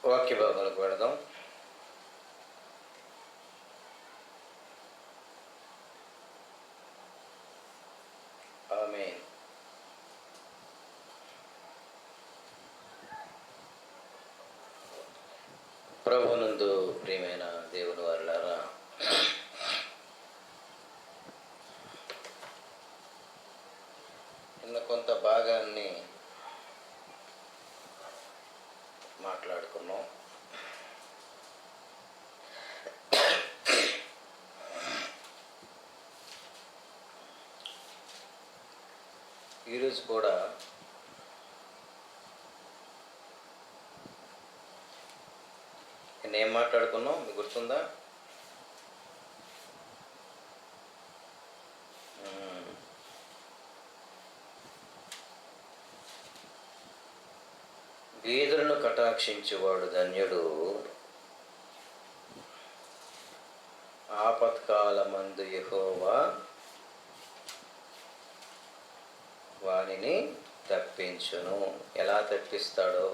వాక్య భాగాలకు వెళదాం. ఆమేన్. ప్రభునందు ప్రియమైన దేవుని వారలారా, నిన్న కొంత భాగాన్ని మాట్లాడుకున్నాం. ఈరోజు కూడా నేనేం మాట్లాడుకున్నాం మీకు గుర్తుందా? బీదలను కటాక్షించువాడు ధన్యుడు, ఆపత్కాలమందు యెహోవా వానిని తప్పించును. ఎలా తప్పిస్తాడో,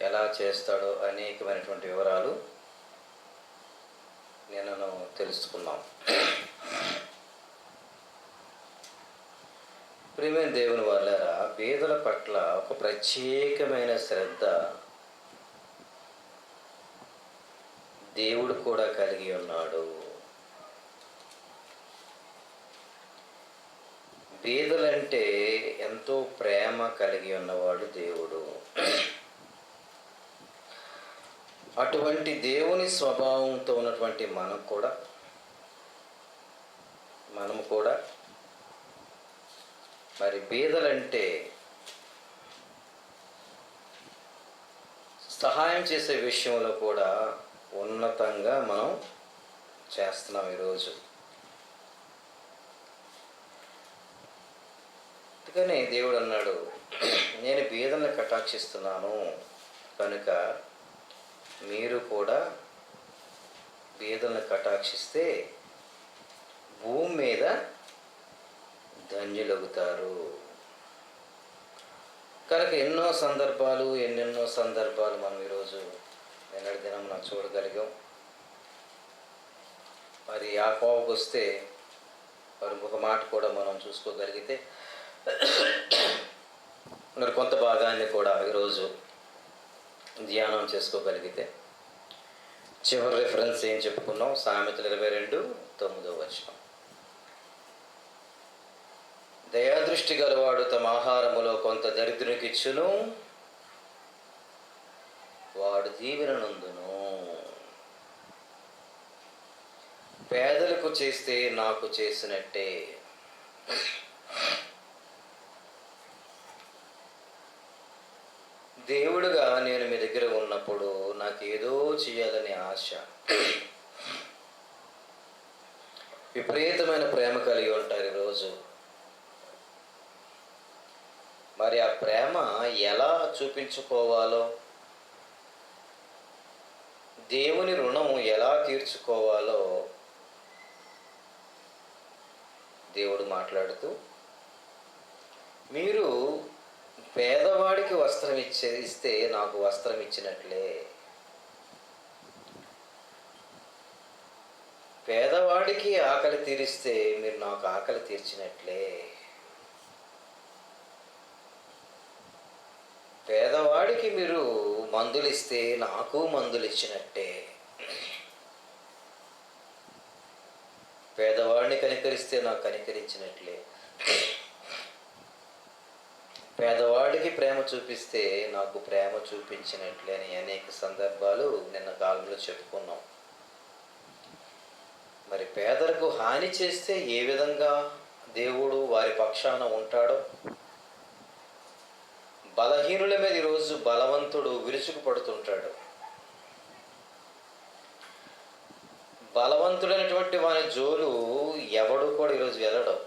ఎలా చేస్తాడో అనేకమైనటువంటి వివరాలు నేను తెలుసుకున్నాం. ప్రియమైన దేవుని వారలారా, బీదల పట్ల ఒక ప్రత్యేకమైన శ్రద్ధ దేవుడు కూడా కలిగి ఉన్నాడు. బీదలంటే ఎంతో ప్రేమ కలిగి ఉన్నవాడు దేవుడు. అటువంటి దేవుని స్వభావంతో ఉన్నటువంటి మనము కూడా మరి బీదలంటే సహాయం చేసే విషయంలో కూడా ఉన్నతంగా మనం చేస్తున్నాం. ఈరోజు అందుకనే దేవుడు అన్నాడు, నేను బీదలను కటాక్షిస్తున్నాను కనుక మీరు కూడా బీదలను కటాక్షిస్తే భూమి మీద ధన్యులవుతారు. కనుక ఎన్నెన్నో సందర్భాలు మనం ఈరోజు నిన్నటి దినం చూడగలిగాం. మరి యాకోబుకు వస్తే మరి ఒక మాట కూడా మనం చూసుకోగలిగితే మరి కొంత భాగాన్ని కూడా ఈరోజు ధ్యానం చేసుకోగలిగితే, చివరి రిఫరెన్స్ ఏం చెప్పుకున్నాం? సామెతలు 22:9. దయాదృష్టి గలవాడు తమ ఆహారములో కొంత దరిద్రునికిచ్చును, వాడు దీవెననందును. పేదలకు చేస్తే నాకు చేసినట్టే. దేవుడుగా నేను మీ దగ్గర ఉన్నప్పుడు నాకు ఏదో చేయాలనే ఆశ, విపరీతమైన ప్రేమ కలిగి ఉంటారు ఈరోజు. మరి ఆ ప్రేమ ఎలా చూపించుకోవాలో, దేవుని రుణం ఎలా తీర్చుకోవాలో దేవుడు మాట్లాడుతూ, మీరు పేదవాడికి వస్త్రం ఇస్తే నాకు వస్త్రం ఇచ్చినట్లే, పేదవాడికి ఆకలి తీరిస్తే మీరు నాకు ఆకలి తీర్చినట్లే, పేదవాడికి మీరు మందులు ఇస్తే నాకు మందులు ఇచ్చినట్టే, పేదవాడిని కనికరిస్తే నాకు కనికరించినట్లే, పేదవాడికి ప్రేమ చూపిస్తే నాకు ప్రేమ చూపించినట్లే అని అనేక సందర్భాలు నిన్న కాలంలో చెప్పుకున్నాం. మరి పేదలకు హాని చేస్తే ఏ విధంగా దేవుడు వారి పక్షాన ఉంటాడో, బలహీనుల మీద ఈరోజు బలవంతుడు విరుచుకు పడుతుంటాడు. బలవంతుడైనటువంటి వాని జోలు ఎవడు కూడా ఈరోజు వెళ్ళడం.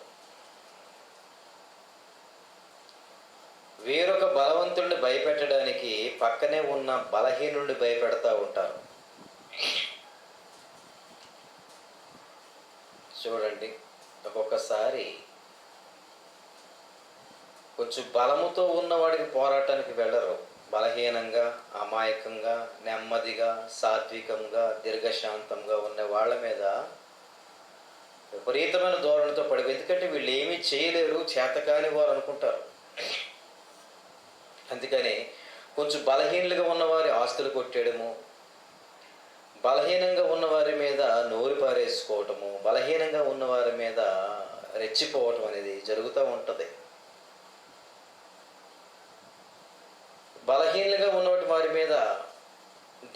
వేరొక బలవంతుడిని భయపెట్టడానికి పక్కనే ఉన్న బలహీనుడిని భయపెడతా ఉంటారు. చూడండి, ఒక్కొక్కసారి కొంచెం బలముతో ఉన్నవాడికి పోరాటానికి వెళ్ళరు, బలహీనంగా, అమాయకంగా, నెమ్మదిగా, సాత్వికంగా, దీర్ఘశాంతంగా ఉన్న వాళ్ళ మీద విపరీతమైన ధోరణితో పడి, ఎందుకంటే వీళ్ళు ఏమీ చేయలేరు, చేతకాని వారు అనుకుంటారు. అందుకని కొంచెం బలహీనులుగా ఉన్నవారి ఆస్తులు కొట్టేయడము, బలహీనంగా ఉన్నవారి మీద నోరు పారేసుకోవటము, బలహీనంగా ఉన్నవారి మీద రెచ్చిపోవటం అనేది జరుగుతూ ఉంటుంది. బలహీనంగా ఉన్నటువంటి వారి మీద,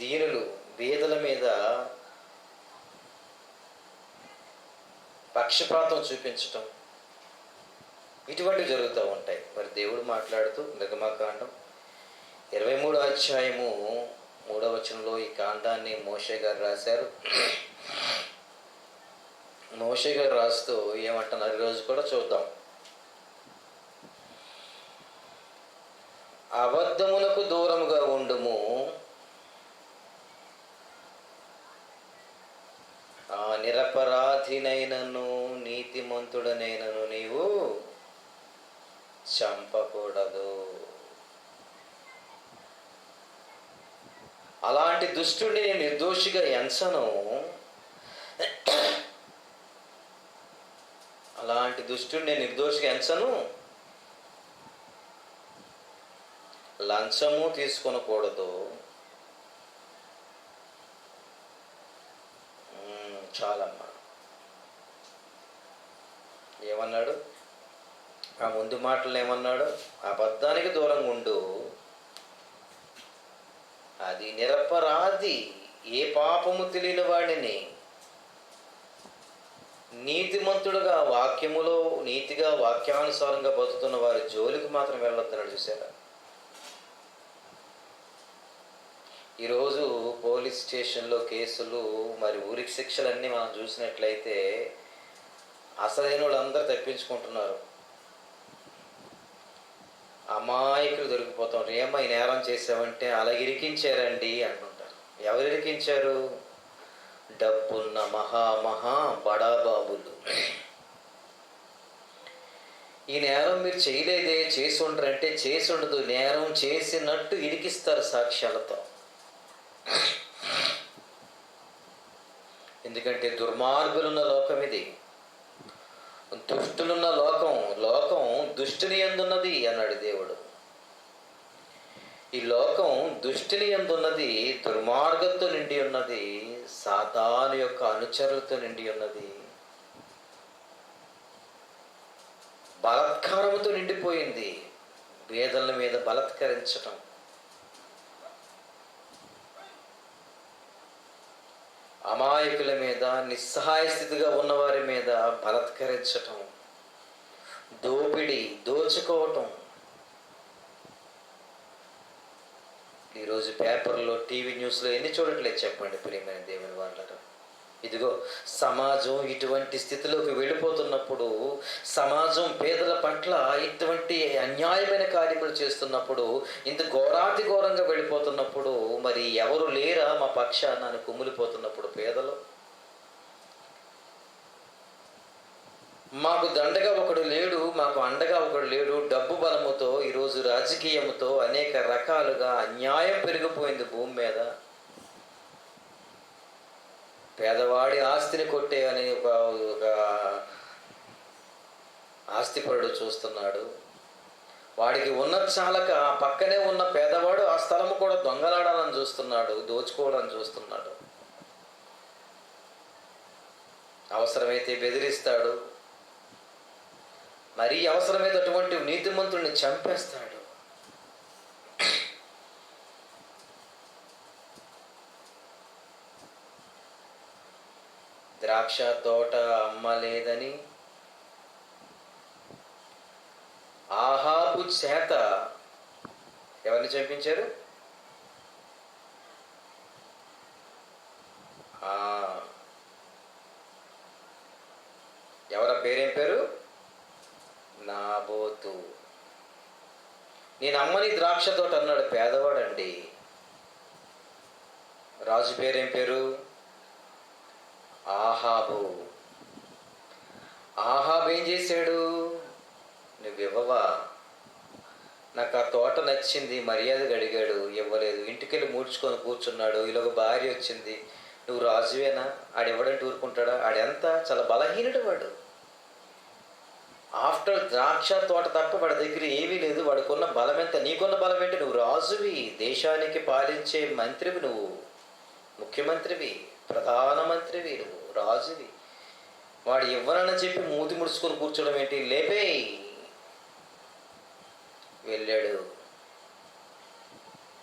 దీనులు బీదల మీద పక్షపాతం చూపించటం, ఇటువంటివి జరుగుతూ ఉంటాయి. మరి దేవుడు మాట్లాడుతూ నిర్గమకాండం 23వ అధ్యాయము 3వ వచనంలో ఈ కాండాన్ని మోషే గారు రాశారు. మోషే గారు రాస్తూ ఏమంటున్నారు ఈరోజు కూడా చూద్దాం. అబద్ధమునకు దూరముగా ఉండుము, ఆ నిరపరాధినైనను నీతిమంతుడనైనను నీవు చంపకూడదు. అలాంటి దుష్టుడిని నేను నిర్దోషిగా ఎంచను, అలాంటి దుష్టుడిని నేను నిర్దోషిగా ఎంచను, లంచము తీసుకొనకూడదు. చాలమ్మా. ఏమన్నాడు? ఆ ముందు మాటలు ఏమన్నాడు? అబద్ధానికి దూరంగా ఉండు, అది నిరపరాధి, ఏ పాపము తెలియని వాడిని నీతిమంతుడుగా వాక్యములో నీతిగా వాక్యానుసారంగా బతుకుతున్న వారి జోలికి మాత్రం వెళ్ళొద్దన్నాడు. చూసారా? ఈరోజు పోలీస్ స్టేషన్లో కేసులు, మరి ఊరికి శిక్షలన్నీ మనం చూసినట్లయితే అసలైన వాళ్ళందరూ తప్పించుకుంటున్నారు, అమాయకులు దొరికిపోతాం. ఏమో ఈ నేరం చేసామంటే అలా ఇరికించారండి అంటుంటారు. ఎవరు ఇరికించారు? డబ్బున్న మహా బడాబాబులు. ఈ నేరం మీరు చేయలేదే, చేసి ఉండరంటే చేసి ఉండదు, నేరం చేసినట్టు ఇరికిస్తారు సాక్ష్యాలతో. ఎందుకంటే దుర్మార్గులున్న లోకం ఇది, దుష్టులున్న లోకం. లోకం దుష్టుని యందున్నది అన్నాడు దేవుడు. ఈ లోకం దుష్టుని యందున్నది, దుర్మార్గంతో నిండి ఉన్నది, సాతాను యొక్క అనుచరులతో నిండి ఉన్నది, బలాత్కారముతో నిండిపోయింది. పేదల మీద బలాత్కరించటం, అమాయకుల మీద, నిస్సహాయ స్థితిగా ఉన్నవారి మీద బలాత్కరించటం, దోపిడీ, దోచుకోవటం. ఈరోజు పేపర్లో, టీవీ న్యూస్లో ఎన్ని చూడట్లేదు చెప్పండి ప్రియమైన దేవుని వాళ్ళకు. ఇదిగో సమాజం ఇటువంటి స్థితిలోకి వెళ్ళిపోతున్నప్పుడు, సమాజం పేదల పట్ల ఇటువంటి అన్యాయమైన కార్యములు చేస్తున్నప్పుడు, ఇంత ఘోరాతి ఘోరంగా వెళ్ళిపోతున్నప్పుడు, మరి ఎవరు లేరా మా పక్షాన అని కుమిలిపోతున్నప్పుడు పేదలు, మాకు దండగా ఒకడు లేడు, మాకు అండగా ఒకడు లేడు, డబ్బు బలముతో ఈరోజు రాజకీయంతో అనేక రకాలుగా అన్యాయం పెరిగిపోయింది భూమి మీద. పేదవాడి ఆస్తిని కొట్టే అని ఒక ఆస్తిపరుడు చూస్తున్నాడు. వాడికి ఉన్న చాలక పక్కనే ఉన్న పేదవాడు ఆ స్థలము కూడా దొంగలాడాలని చూస్తున్నాడు, దోచుకోవాలని చూస్తున్నాడు. అవసరమైతే బెదిరిస్తాడు, మరీ అవసరమైతే అటువంటి నీతిమంతుల్ని చంపేస్తాడు. ద్రాక్ష తోట అమ్మలేదని ఆహాబు చేత ఎవరిని చంపించారు? ఎవరి పేరేం పేరు? నాబోతు. నేను అమ్మని ద్రాక్ష తోట అన్నాడు, పేదవాడండి. రాజు పేరేం పేరు? ఆహాబు. ఆహాబు ఏం చేశాడు? నువ్వు ఇవ్వవా, నాకు ఆ తోట నచ్చింది, మర్యాదగా అడిగాడు, ఇవ్వలేదు. ఇంటికెళ్ళి మూడ్చుకొని కూర్చున్నాడు. ఈలోగా భార్య వచ్చింది, నువ్వు రాజువేనా? ఆడివ్వడంటే ఊరుకుంటాడా? ఆడెంత చాలా బలహీనుడు వాడు. ఆఫ్టర్ ద్రాక్ష తోట తప్ప వాడి దగ్గర ఏమీ లేదు. వాడికున్న బలం ఎంత? నీకున్న బలం ఏంటి? నువ్వు రాజువి, దేశానికి పాలించే మంత్రివి, నువ్వు ముఖ్యమంత్రివి, ప్రధానమంత్రివి, నువ్వు రాజువి. వాడు ఇవ్వనని చెప్పి మూతి ముడుచుకొని కూర్చోవడం ఏంటి? లేపేయి. వెళ్ళాడు.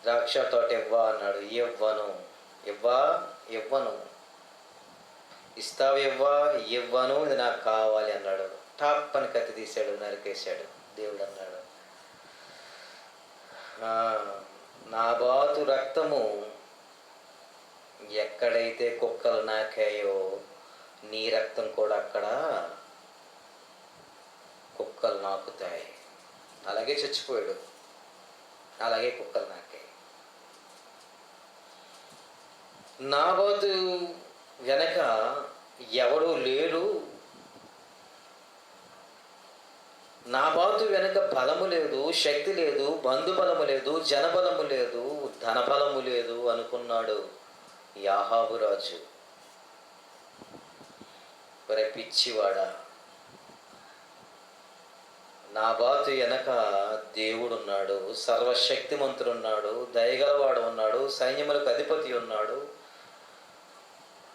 ద్రాక్ష తోట ఇవ్వా అన్నాడు. ఇవ్వను. ఇవ్వను. ఇస్తావు? ఇవ్వను, ఇది నాకు కావాలి అన్నాడు. టాప్ అని కత్తి తీశాడు, నరికేశాడు. దేవుడు అన్నాడు, నాబాతు రక్తము ఎక్కడైతే కుక్కలు నాకాయో నీ రక్తం కూడా అక్కడ కుక్కలు నాకుతాయి. అలాగే చచ్చిపోయాడు, అలాగే కుక్కలు నాకాయి. నాబాతు వెనక ఎవడూ లేడు. నాబాతు వెనక బలము లేదు, శక్తి లేదు, బంధుబలము లేదు, జనబలము లేదు, ధనబలము లేదు అనుకున్నాడు యాహాబు రాజు. ఒరే పిచ్చివాడా, నాబాతు వెనక దేవుడున్నాడు, సర్వశక్తిమంతుడున్నాడు, దయగలవాడు ఉన్నాడు, సైన్యములకు అధిపతి ఉన్నాడు,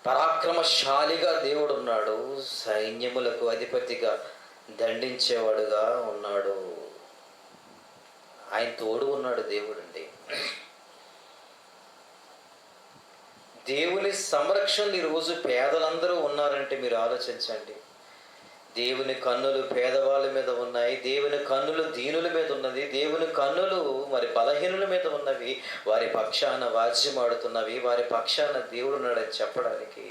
పరాక్రమశాలిగా దేవుడున్నాడు, సైన్యములకు అధిపతిగా దండించేవాడుగా ఉన్నాడు. ఆయన తోడు ఉన్నాడు దేవుడండి. దేవుని సంరక్షణలు ఈరోజు పేదలందరూ ఉన్నారంటే మీరు ఆలోచించండి. దేవుని కన్నులు పేదవాళ్ళ మీద ఉన్నాయి, దేవుని కన్నులు దీనుల మీద ఉన్నది, దేవుని కన్నులు మరి బలహీనుల మీద ఉన్నవి, వారి పక్షాన వాద్యమాడుతున్నవి, వారి పక్షాన దేవుడు ఉన్నాడని చెప్పడానికి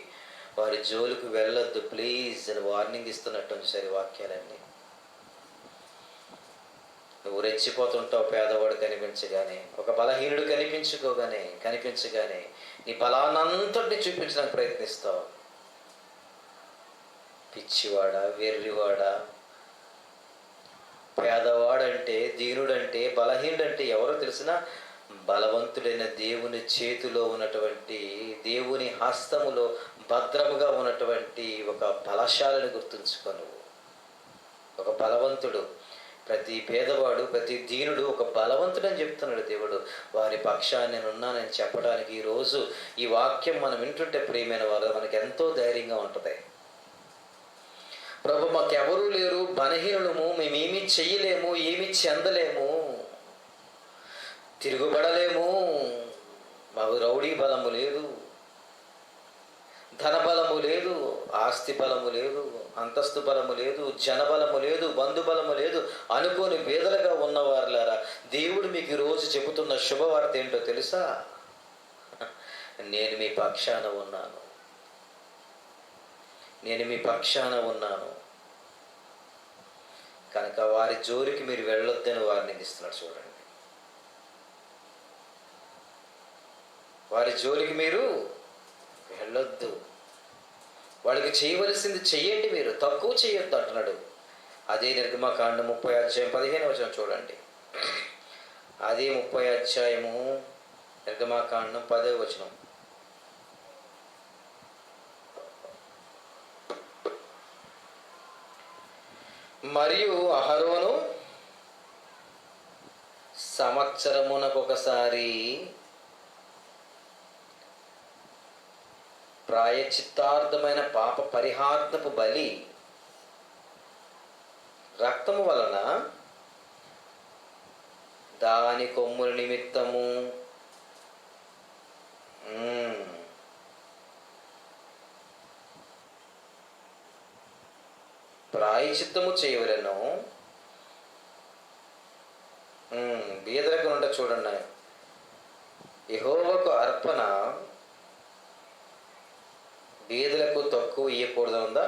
వారి జోలికి వెళ్ళొద్దు ప్లీజ్ అని వార్నింగ్ ఇస్తున్నట్టుంది సరి వాక్యాలన్నీ. నువ్వు రెచ్చిపోతుంటావు పేదవాడు కనిపించగానే, ఒక బలహీనుడు కనిపించగానే నీ బలానంతటిని చూపించడానికి ప్రయత్నిస్తావు. పిచ్చివాడా, వెర్రివాడా, పేదవాడంటే, దీనుడంటే, బలహీనుడంటే ఎవరో తెలిసినా బలవంతుడైన దేవుని చేతిలో ఉన్నటువంటి, దేవుని హస్తములో భద్రముగా ఉన్నటువంటి ఒక బలశాలని గుర్తుంచుకో. నువ్వు ఒక బలవంతుడు. ప్రతి పేదవాడు, ప్రతి దీనుడు ఒక బలవంతుడు అని చెప్తున్నాడు దేవుడు. వారి పక్షాన్ని నేను ఉన్నానని చెప్పడానికి ఈరోజు ఈ వాక్యం మనం వింటుంటే ప్రియమైన వారు మనకి ఎంతో ధైర్యంగా ఉంటుంది. ప్రభు మాకెవరూ లేరు, బలహీనులము, మేమేమీ చెయ్యలేము, ఏమీ చెందలేము, తిరుగుబడలేము, మాకు రౌడీ బలము లేదు, ధనబలము లేదు, ఆస్తి బలము లేదు, అంతస్తు బలము లేదు, జనబలము లేదు, బంధుబలము లేదు అనుకోని పేదలుగా ఉన్నవారులారా, దేవుడు మీకు ఈరోజు చెబుతున్న శుభవార్త ఏంటో తెలుసా? నేను మీ పక్షాన ఉన్నాను, నేను మీ పక్షాన ఉన్నాను కనుక వారి జోలికి మీరు వెళ్ళొద్దని వారిని ఇస్తున్నాడు. చూడండి, వారి జోలికి మీరు వెళ్ళొద్దు, వాళ్ళకి చేయవలసింది చెయ్యండి, మీరు తక్కువ చేయొద్దు అంటున్నాడు. అదే నిర్గమకాండం 30:15 చూడండి. అదే 30 నిర్గమకాండం 10 మరియు అహరోను సంవత్సరమునకొకసారి ప్రాయశ్చిత్తార్థమైన పాప పరిహార్థపు బలి రక్తము వలన దాని కొమ్ముల నిమిత్తము ప్రాయశ్చిత్తము చేయవలెను. బీదలకు నుండి చూడండి, యెహోవాకు అర్పణ బీదలకు తక్కువ ఇయ్యకూడదు ఉందా?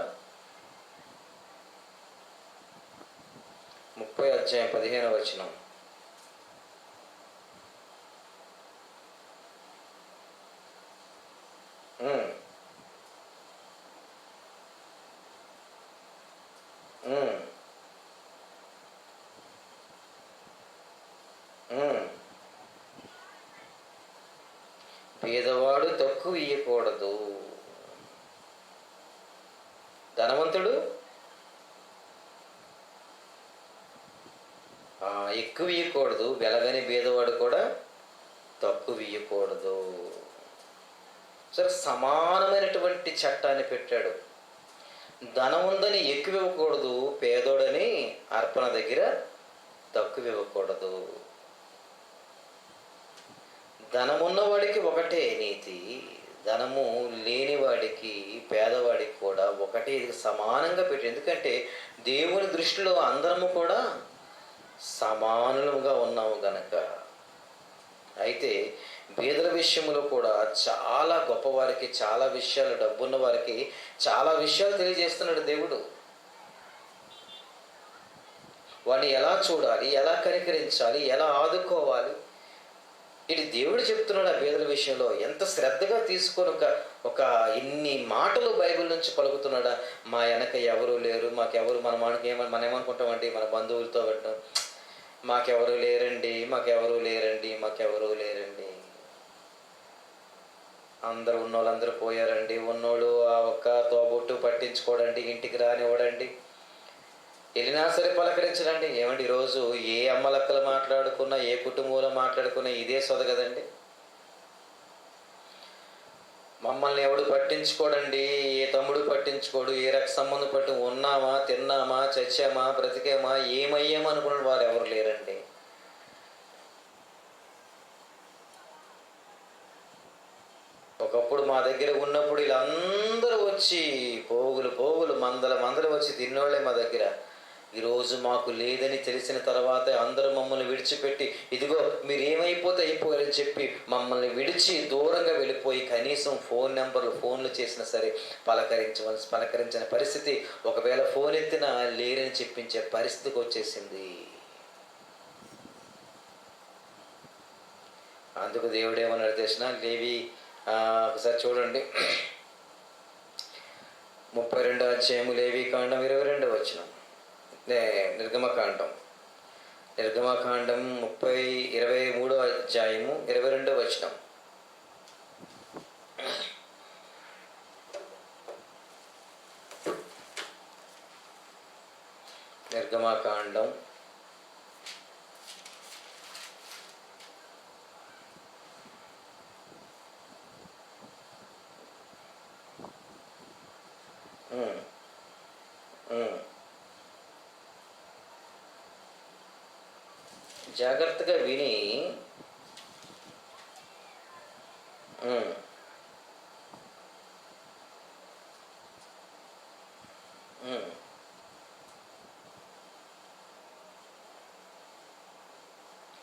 30:15 పేదవాడు తక్కువ ఇయ్యకూడదు. ధనవంతుడు ఎక్కువ ఇయ్యకూడదు, వెలగని పేదవాడు కూడా తక్కువ ఇయ్యకూడదు. సరే, సమానమైనటువంటి చట్టాన్ని పెట్టాడు. ధనం ఉందని ఎక్కువ ఇవ్వకూడదు, పేదోడని అర్పణ దగ్గర తక్కువ ఇవ్వకూడదు. ధనమున్నవాడికి ఒకటే నీతి, ధనము లేనివాడికి పేదవాడికి కూడా ఒకటే, ఇది సమానంగా పెట్టి. ఎందుకంటే దేవుని దృష్టిలో అందరము కూడా సమానులుగా ఉన్నాము గనక. అయితే పేదల విషయంలో కూడా చాలా గొప్పవారికి చాలా విషయాలు, డబ్బున్న వారికి చాలా విషయాలు తెలియజేస్తున్నాడు దేవుడు. వాడిని ఎలా చూడాలి, ఎలా కనికరించాలి, ఎలా ఆదుకోవాలి, ఇది దేవుడు చెప్తున్నాడు. ఆ పేదల విషయంలో ఎంత శ్రద్ధగా తీసుకొని ఒక ఇన్ని మాటలు బైబిల్ నుంచి పలుకుతున్నాడా. మా వెనక ఎవరు లేరు, మాకెవరు, మనం ఏమనుకుంటామండి, మన బంధువులతో పెట్టడం, మాకెవరు లేరండి, మాకెవరు లేరండి, మాకెవరు లేరండి, అందరూ ఉన్నోళ్ళందరూ పోయారండి, ఉన్నోళ్ళు ఆ ఒక్క తోబొట్టు పట్టించుకోడండి, ఇంటికి రానివ్వడండి, వెళ్ళినా సరే పలకరించడండి. ఏమండి, ఈరోజు ఏ అమ్మలక్కలు మాట్లాడుకున్నా, ఏ కుటుంబంలో మాట్లాడుకున్నా ఇదే సొద కదండి. మమ్మల్ని ఎవడు పట్టించుకోడండి, ఏ తమ్ముడు పట్టించుకోడు, ఏ రక్త సంబంధం పట్టి ఉన్నామా, తిన్నామా, చచ్చామా, బ్రతికామా, ఏమయ్యామా అనుకున్న వారు ఎవరు లేరండి. ఒకప్పుడు మా దగ్గర ఉన్నప్పుడు వీళ్ళందరూ వచ్చి పోగులు మందలు వచ్చి తిన్నోళ్లే మా దగ్గర. ఈరోజు మాకు లేదని తెలిసిన తర్వాత అందరూ మమ్మల్ని విడిచిపెట్టి, ఇదిగో మీరు ఏమైపోతే అయిపోయారని చెప్పి మమ్మల్ని విడిచి దూరంగా వెళ్ళిపోయి కనీసం ఫోన్లు చేసినా సరే పలకరించిన పరిస్థితి, ఒకవేళ ఫోన్ ఎత్తినా లేరని చెప్పించే పరిస్థితికి వచ్చేసింది. అందుకు దేవుడు ఏమన్నాడు తెలిసిన, లేవి ఒకసారి చూడండి, 32వ అధ్యాయము, లేవి కాండం 22వ వచనం, నిర్గమకాండం 23వ అధ్యాయము 22వ వచనం. నిర్గమకాండం 22 జాగ్రత్తగా విని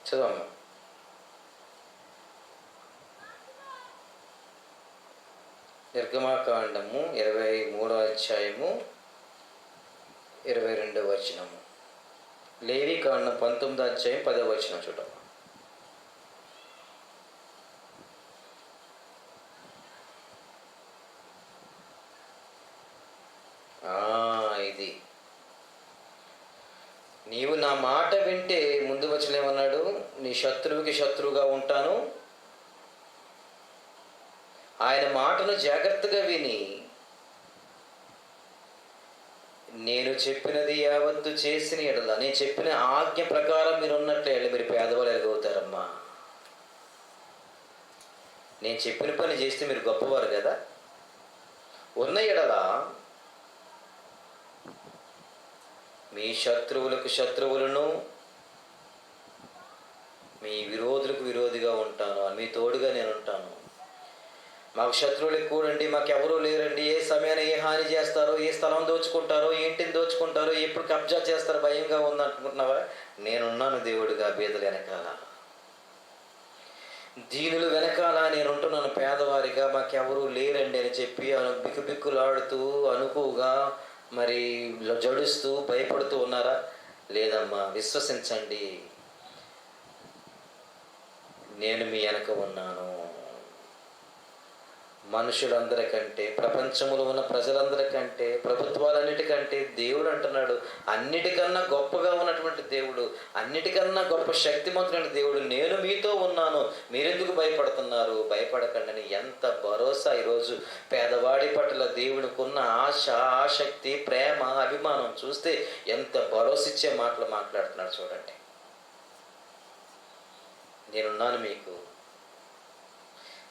చదవమ్మా. నిర్గమకాండము 23వ అధ్యాయము 22వ వచనము. లేవి కాండం 19వ అధ్యాయం 10వ వచనం చూడమ్మా. ఇది నీవు నా మాట వింటే, ముందు వచనం ఏమన్నాడు, నీ శత్రువుకి శత్రువుగా ఉంటాను. ఆయన మాటను జాగ్రత్తగా విని నేను చెప్పినది యావత్తు చేసిన ఎడల, నేను చెప్పిన ఆజ్ఞ ప్రకారం మీరు ఉన్నట్లే మీరు పేదవాళ్ళు ఎలాగవుతారమ్మా. నేను చెప్పిన పని చేస్తే మీరు గొప్పవారు కదా. ఉన్న ఎడల మీ శత్రువులకు శత్రువులను, మీ విరోధులకు విరోధిగా ఉంటాను, మీ తోడుగా నేను ఉంటాను. మాకు శత్రువులు ఎక్కువండి, మాకు ఎవరూ లేరండి, ఏ సమయాన్ని ఏ హాని చేస్తారో, ఏ స్థలం దోచుకుంటారో, ఇంటిని దోచుకుంటారో, ఎప్పుడు కబ్జా చేస్తారో భయంగా ఉందనుకుంటున్నావా? నేనున్నాను దేవుడిగా బీదల వెనకాల, దీనులు వెనకాల నేనుంటున్నాను. పేదవారిగా మాకెవరూ లేరండి అని చెప్పి బిక్కులాడుతూ అనుకువగా మరి జడుస్తూ భయపడుతూ ఉన్నారా? లేదమ్మా, విశ్వసించండి, నేను మీ వెనక ఉన్నాను. మనుషులందరికంటే, ప్రపంచంలో ఉన్న ప్రజలందరికంటే, ప్రభుత్వాలన్నిటికంటే దేవుడు అంటున్నాడు, అన్నిటికన్నా గొప్పగా ఉన్నటువంటి దేవుడు, అన్నిటికన్నా గొప్ప శక్తిమంతుడైన దేవుడు, నేను మీతో ఉన్నాను, మీరెందుకు భయపడుతున్నారు, భయపడకండి అని ఎంత భరోసా ఈరోజు పేదవాడి పట్ల దేవుడికి ఉన్న ఆశ, ఆసక్తి, ప్రేమ, అభిమానం చూస్తే ఎంత భరోసా ఇచ్చే మాటలు మాట్లాడుతున్నాడు చూడండి. నేనున్నాను మీకు,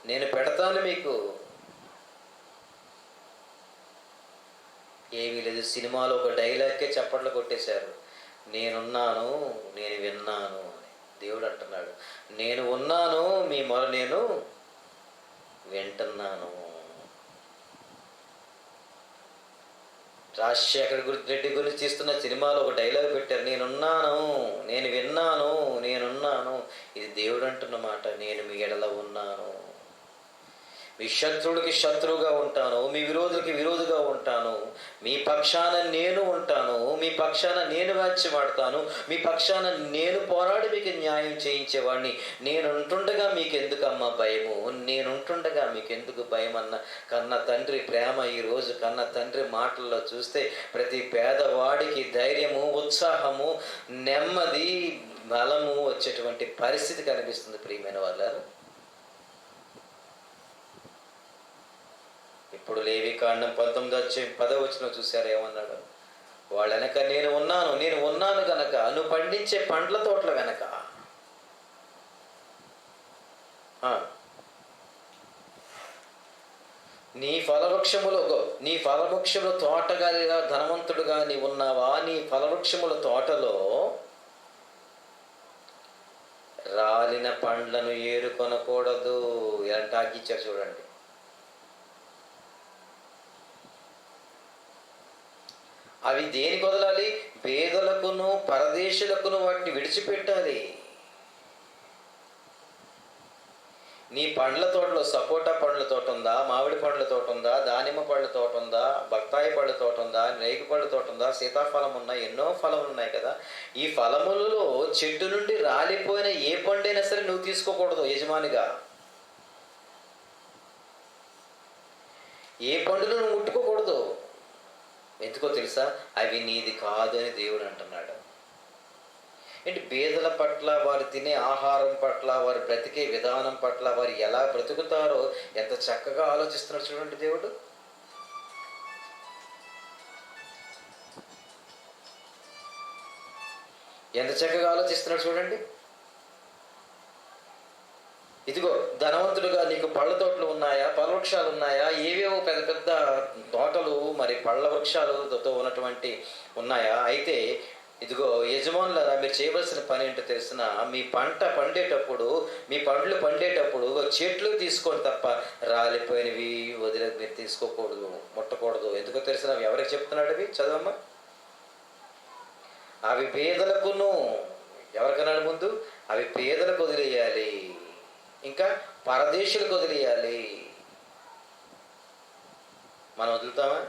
నేను పెడతాను మీకు. ఏమీ లేదు, సినిమాలో ఒక డైలాగ్కే చప్పట్లు కొట్టేశారు, నేనున్నాను, నేను విన్నాను అని. దేవుడు అంటున్నాడు, నేను ఉన్నాను, మీ మొర నేను వింటున్నాను. రాజశేఖర్ రెడ్డి గురించి తీస్తున్న సినిమాలో ఒక డైలాగ్ పెట్టారు, నేనున్నాను, నేను విన్నాను, నేనున్నాను. ఇది దేవుడు అంటున్న మాట, నేను మీ ఎడల ఉన్నాను, మీ శత్రువులకి శత్రువుగా ఉంటాను, మీ విరోధులకి విరోధిగా ఉంటాను, మీ పక్షాన నేను ఉంటాను, మీ పక్షాన నేను వాచ్యమాడతాను, మీ పక్షాన నేను పోరాడి మీకు న్యాయం చేయించేవాడిని. నేనుంటుండగా మీకెందుకమ్మా భయము, నేనుంటుండగా మీకెందుకు భయం అన్న కన్న తండ్రి ప్రేమ ఈరోజు కన్న తండ్రి మాటల్లో చూస్తే ప్రతి పేదవాడికి ధైర్యము, ఉత్సాహము, నెమ్మది, బలము వచ్చేటువంటి పరిస్థితి కనిపిస్తుంది. ప్రియమైన వాళ్ళారు, ఇప్పుడు లేవికాండం 19:10 చూశారు ఏమన్నాడు, వాళ్ళ వెనక నేను ఉన్నాను గనక, నువ్వు పండించే పండ్ల తోటల వెనక, నీ ఫలవృక్షముల తోటగా ధనవంతుడుగా నీ ఉన్నావా, నీ ఫలవృక్షముల తోటలో రాలిన పండ్లను ఏరుకొనకూడదు. ఎలాంటి ఆగిచ్చారు చూడండి. అవి దేనికి వదలాలి, పేదలకును పరదేశులకును వాటిని విడిచిపెట్టాలి. నీ పండ్ల తోటలో సపోటా పండ్ల తోట ఉందా, మామిడి పండ్ల తోట ఉందా, దానిమ్మ పళ్ళ తోట ఉందా, బత్తాయి పళ్ళ తోట ఉందా, రేగు పళ్ళ తోట ఉందా, సీతాఫలం ఉన్నాయి, ఎన్నో ఫలములు ఉన్నాయి కదా. ఈ ఫలములలో చెట్టు నుండి రాలిపోయిన ఏ పండైనా సరే నువ్వు తీసుకోకూడదు యజమానిగా. ఏ పండును నువ్వు ముట్టుకోకూడదు. ఎందుకో తెలుసా, అవి నీది కాదు అని దేవుడు అంటున్నాడు. ఏంటి, బేదల పట్ల, వారు తినే ఆహారం పట్ల, వారు బ్రతికే విధానం పట్ల, వారు ఎలా బ్రతుకుతారో ఎంత చక్కగా ఆలోచిస్తున్నాడు చూడండి దేవుడు. ఎంత చక్కగా ఆలోచిస్తున్నాడు చూడండి. ఇదిగో ధనవంతుడుగా నీకు పళ్ళ తోటలు ఉన్నాయా, పళ్ళ వృక్షాలు ఉన్నాయా, ఏవేవో పెద్ద పెద్ద తోటలు, మరి పళ్ళ వృక్షాలతో ఉన్నటువంటి ఉన్నాయా. అయితే ఇదిగో యజమానులారా, మీరు చేయవలసిన పని ఏంటో తెలిసిన, మీ పండ్లు పండేటప్పుడు చెట్లు తీసుకోండి తప్ప రాలిపోయినవి వదిలే మీరు తీసుకోకూడదు, ముట్టకూడదు. ఎందుకో తెలిసిన, అవి ఎవరికి చెప్తున్నాడు? అవి చదవమ్మా. అవి పేదలకును, ఎవరికన్నాడు ముందు, అవి పేదలకు వదిలేయాలి, ఇంకా పరదేశులకు వదిలేయాలి. మనం వదులుతామా?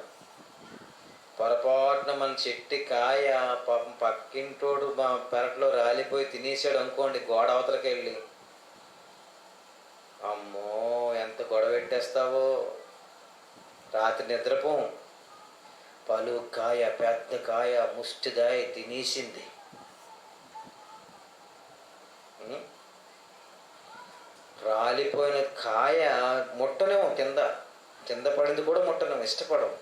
పొరపాటున మన చెట్టు కాయ పాపం పక్కింటోడు పెరట్లో రాలిపోయి తినేసాడు అనుకోండి, గోడ అవతలకి వెళ్ళి, అమ్మో ఎంత గొడవ పెట్టేస్తావో. రాత్రి నిద్రపోం, పలు కాయ, పెద్ద కాయ, ముష్టిదాయ తినేసింది. రాలిపోయిన కాయ ముట్టనేమో, కింద పడింది కూడా ముట్టనేమో, ఇష్టపడం.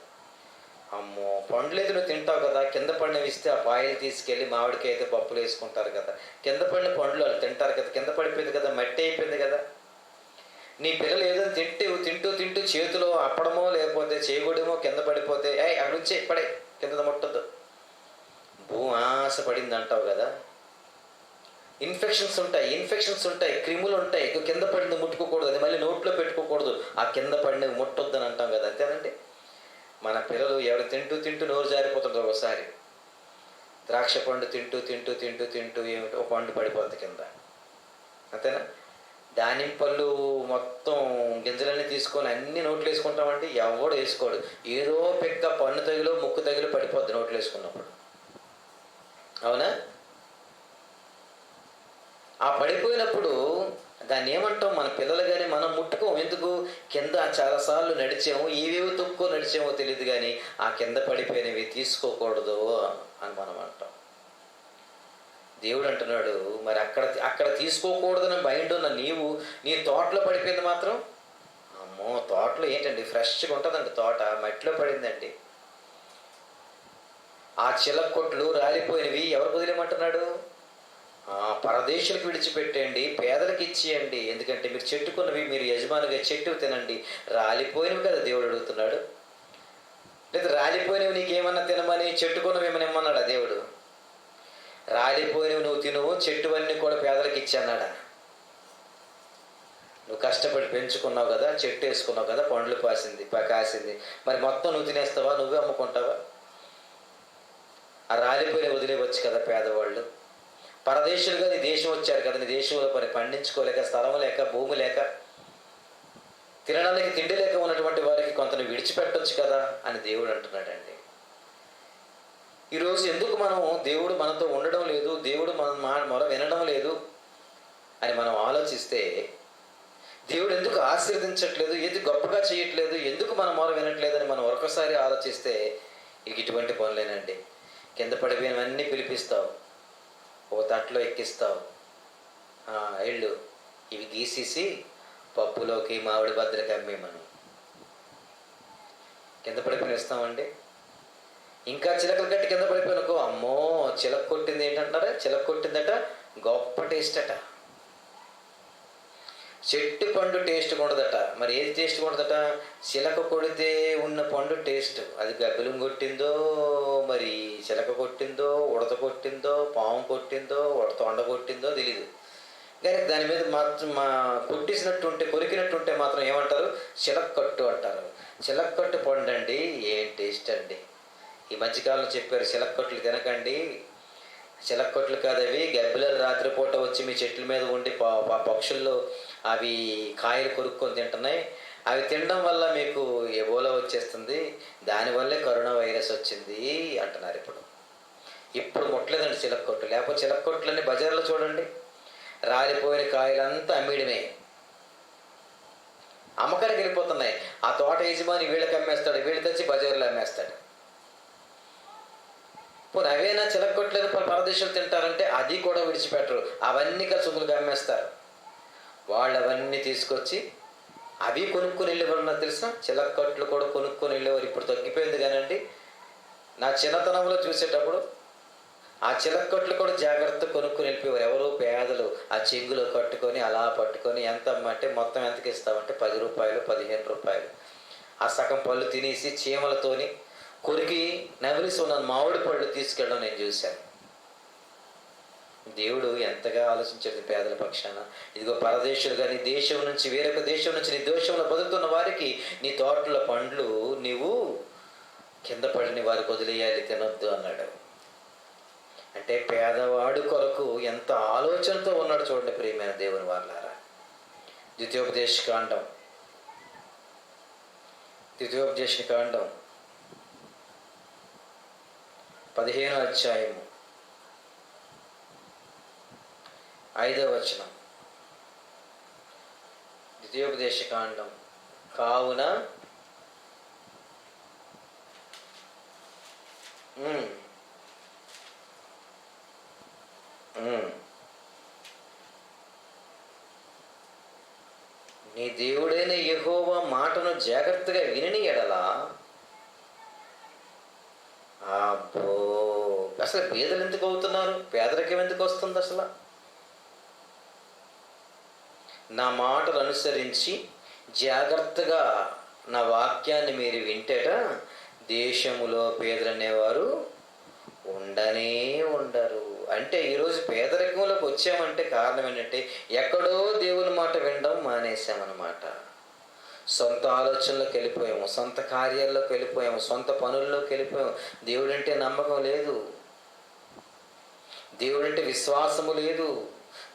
అమ్మో, పండ్లు అయితే నువ్వు తింటావు కదా, కింద పడినవి ఇస్తే ఆ పాయలు తీసుకెళ్ళి మామిడికి అయితే పప్పులు వేసుకుంటారు కదా, కింద పడిన పండ్లు వాళ్ళు తింటారు కదా, కింద పడిపోయింది కదా, మట్టి అయిపోయింది కదా. నీ పిల్లలు ఏదో తింటూ చేతిలో అప్పడమో లేకపోతే చేయగొడమో కింద పడిపోతే, అక్కడ నుంచి పడే, కింద ముట్టద్దు, భూమాస పడింది అంటావు కదా. ఇన్ఫెక్షన్స్ ఉంటాయి, క్రిములు ఉంటాయి, కింద పడింది ముట్టుకోకూడదు, అది మళ్ళీ నోట్లో పెట్టుకోకూడదు, ఆ కింద పడినవి ముట్టొద్దని అంటాం కదా. అంతేనండి. మన పిల్లలు ఎవరు తింటూ నోరు జారిపోతుంటారు. ఒకసారి ద్రాక్ష పండు తింటూ ఏమిటో ఒక పండు పడిపోద్ది కింద, అంతేనా. దానిమ్మ పళ్ళు మొత్తం గింజలన్నీ తీసుకొని అన్ని నోట్లు వేసుకుంటామండి, ఎవడు వేసుకోడు. ఏదో పెక్క పన్ను తగిలో ముక్కు తగిలో పడిపోద్ది నోట్లు వేసుకున్నప్పుడు, అవునా. ఆ పడిపోయినప్పుడు దాన్ని ఏమంటాం? మన పిల్లలు కానీ మనం ముట్టుకోం. ఎందుకు? కింద చాలాసార్లు నడిచాము, ఏవేవో తొక్కో నడిచామో తెలియదు, కానీ ఆ కింద పడిపోయినవి తీసుకోకూడదు అని మనం అంటాం. దేవుడు అంటున్నాడు, మరి అక్కడ అక్కడ తీసుకోకూడదని మైండ్ ఉన్న నీవు నీ తోటలో పడిపోయింది మాత్రం, అమ్మో తోటలో ఏంటండి ఫ్రెష్గా ఉంటుందండి, తోట మట్టిలో పడిందండి. ఆ చిలక్కొట్లు రాలిపోయినవి ఎవరికి వదిలేమంటున్నాడు? పరదేశులకు విడిచిపెట్టండి, పేదలకు ఇచ్చేయండి. ఎందుకంటే మీరు చెట్టుకున్నవి మీరు యజమానిగా చెట్టు తినండి. రాలిపోయినవి కదా దేవుడు అడుగుతున్నాడు. లేదా రాలిపోయినవి నీకేమన్నా తినమని చెట్టుకున్నవి ఏమని ఇమ్మన్నాడా దేవుడు? రాలిపోయినవి నువ్వు తిను, చెట్టువన్నీ కూడా పేదలకు ఇచ్చాన్నాడా? నువ్వు కష్టపడి పెంచుకున్నావు కదా, చెట్టు వేసుకున్నావు కదా, పండ్లు కాసింది, మరి మొత్తం నువ్వు తినేస్తావా? నువ్వే అమ్ముకుంటావా? ఆ రాలిపోయిన వదిలేవచ్చు కదా పేదవాళ్ళు. పరదేశులుగా నీ దేశం వచ్చారు కదా, నీ దేశంలో పని పండించుకోలేక, స్థలం లేక, భూమి లేక, తినడానికి తిండి లేక ఉన్నటువంటి వారికి కొంత విడిచిపెట్టొచ్చు కదా అని దేవుడు అంటున్నాడండి. ఈరోజు ఎందుకు మనం దేవుడు మనతో ఉండడం లేదు, దేవుడు మన మొర వినడం లేదు అని మనం ఆలోచిస్తే, దేవుడు ఎందుకు ఆశీర్వదించట్లేదు, ఏది గొప్పగా చేయట్లేదు, ఎందుకు మన మొర వినట్లేదని మనం ఒక్కసారి ఆలోచిస్తే ఇటువంటి పనులేనండి. కింద పడిపోయినవన్నీ పిలిపిస్తావు, ఓ తట్లో ఎక్కిస్తావు, ఇళ్ళు ఇవి గీసేసి పప్పులోకి మామిడి భద్రకి అమ్మి మనం కింద పడిపోయిన ఇస్తామండి. ఇంకా చిలకలు కట్టి కింద పడిపోయినకో, అమ్మో చిలక కొట్టింది ఏంటంటారా? చిలక కొట్టిందట, గొప్ప టేస్ట్ అట. చెట్టు పండు టేస్ట్ ఉండదట, మరి ఏది టేస్ట్ ఉండదట? చిలక కొడితే ఉన్న పండు టేస్ట్. అది గబ్బిలం కొట్టిందో, మరి చిలక కొట్టిందో, ఉడత కొట్టిందో, పాము కొట్టిందో, తొండ కొట్టిందో తెలీదు, కానీ దాని మీద మాత్రం కొట్టిసినట్టుంటే, కొరికినట్టుంటే మాత్రం ఏమంటారు? చిలక్కట్టు అంటారు. చిలక్కట్టు పండు అండి, ఏం టేస్ట్ అండి. ఈ మధ్యకాలంలో చెప్పారు చిలక్కట్లు తినకండి, చిలక్కట్లు కాదు అవి, గబ్బిలాలు రాత్రిపూట వచ్చి మీ చెట్ల మీద ఉండి పక్షుల్లో అవి కాయలు కొరుక్కొని తింటున్నాయి, అవి తినడం వల్ల మీకు ఎబోలా వచ్చేస్తుంది, దానివల్లే కరోనా వైరస్ వచ్చింది అంటున్నారు. ఇప్పుడు ముట్టలేదండి చిలక్కొట్టు. లేకపోతే చిలక్కొట్లన్నీ బజార్లో చూడండి, రాలిపోయిన కాయలంతా అమ్మేయడమే, అమ్మకానికి వెళ్ళిపోతున్నాయి. ఆ తోట యజమాని వీళ్ళకి అమ్మేస్తాడు, వీళ్ళు తెచ్చి బజార్లో అమ్మేస్తాడు. పోనీ అవేనా చిలక్కొట్లేదు పరదేశాలు తింటారంటే అది కూడా విడిచిపెట్టరు, అవన్నీ కలిసి సుందులుగా అమ్మేస్తారు. వాళ్ళు అవన్నీ తీసుకొచ్చి అవి కొనుక్కొని వెళ్ళేవారు తెలుసా? చిలక్కట్లు కూడా కొనుక్కొని వెళ్ళేవారు. ఇప్పుడు తగ్గిపోయింది కానండి, నా చిన్నతనంలో చూసేటప్పుడు ఆ చిలక్కట్లు కూడా జాగ్రత్త కొనుక్కొని వెళ్ళిపోయేవారు. ఎవరు? పేదలు. ఆ చెంగులో కట్టుకొని అలా పట్టుకొని ఎంత అంటే మొత్తం ఎంతకి ఇస్తామంటే 10 రూపాయలు, 15 రూపాయలు. ఆ సగం పళ్ళు తినేసి చీమలతోని కొరికి నవిలిసి ఉన్న మామిడి పళ్ళు తీసుకెళ్ళడం నేను చూశాను. దేవుడు ఎంతగా ఆలోచించేది పేదల పక్షాన. ఇదిగో పరదేశులు కానీ దేశం నుంచి వేరొక దేశం నుంచి నీ దేశంలో బతుకుతున్న వారికి నీ తోటల పండ్లు నీవు కింద పడిన వారికి వదిలేయాలి, తినొద్దు అన్నాడు. అంటే పేదవాడు కొరకు ఎంత ఆలోచనతో ఉన్నాడు చూడండి ప్రియమైన దేవుని వాళ్ళారా. ద్వితీయోపదేశ కాండం 15వ అధ్యాయము 5వ వచనం. ద్వితీయోపదేశ కాండం. కావున నీ దేవుడైన యెహోవా మాటను జాగ్రత్తగా వినని ఎడల, అబ్బో అసలు పేదలు ఎందుకు అవుతున్నారు? పేదరికం ఎందుకు వస్తుంది? అసలు నా మాటలు అనుసరించి జాగ్రత్తగా నా వాక్యాన్ని మీరు వింటేట దేశములో పేదలనేవారు ఉండనే ఉండరు. అంటే ఈరోజు పేదరికంలోకి వచ్చామంటే కారణం ఏంటంటే ఎక్కడో దేవుని మాట వినడం మానేసామన్నమాట. సొంత ఆలోచనలోకి వెళ్ళిపోయాము, సొంత కార్యాల్లోకి వెళ్ళిపోయాము, సొంత పనుల్లోకి వెళ్ళిపోయాము. దేవుడంటే నమ్మకం లేదు, దేవుడంటే విశ్వాసము లేదు,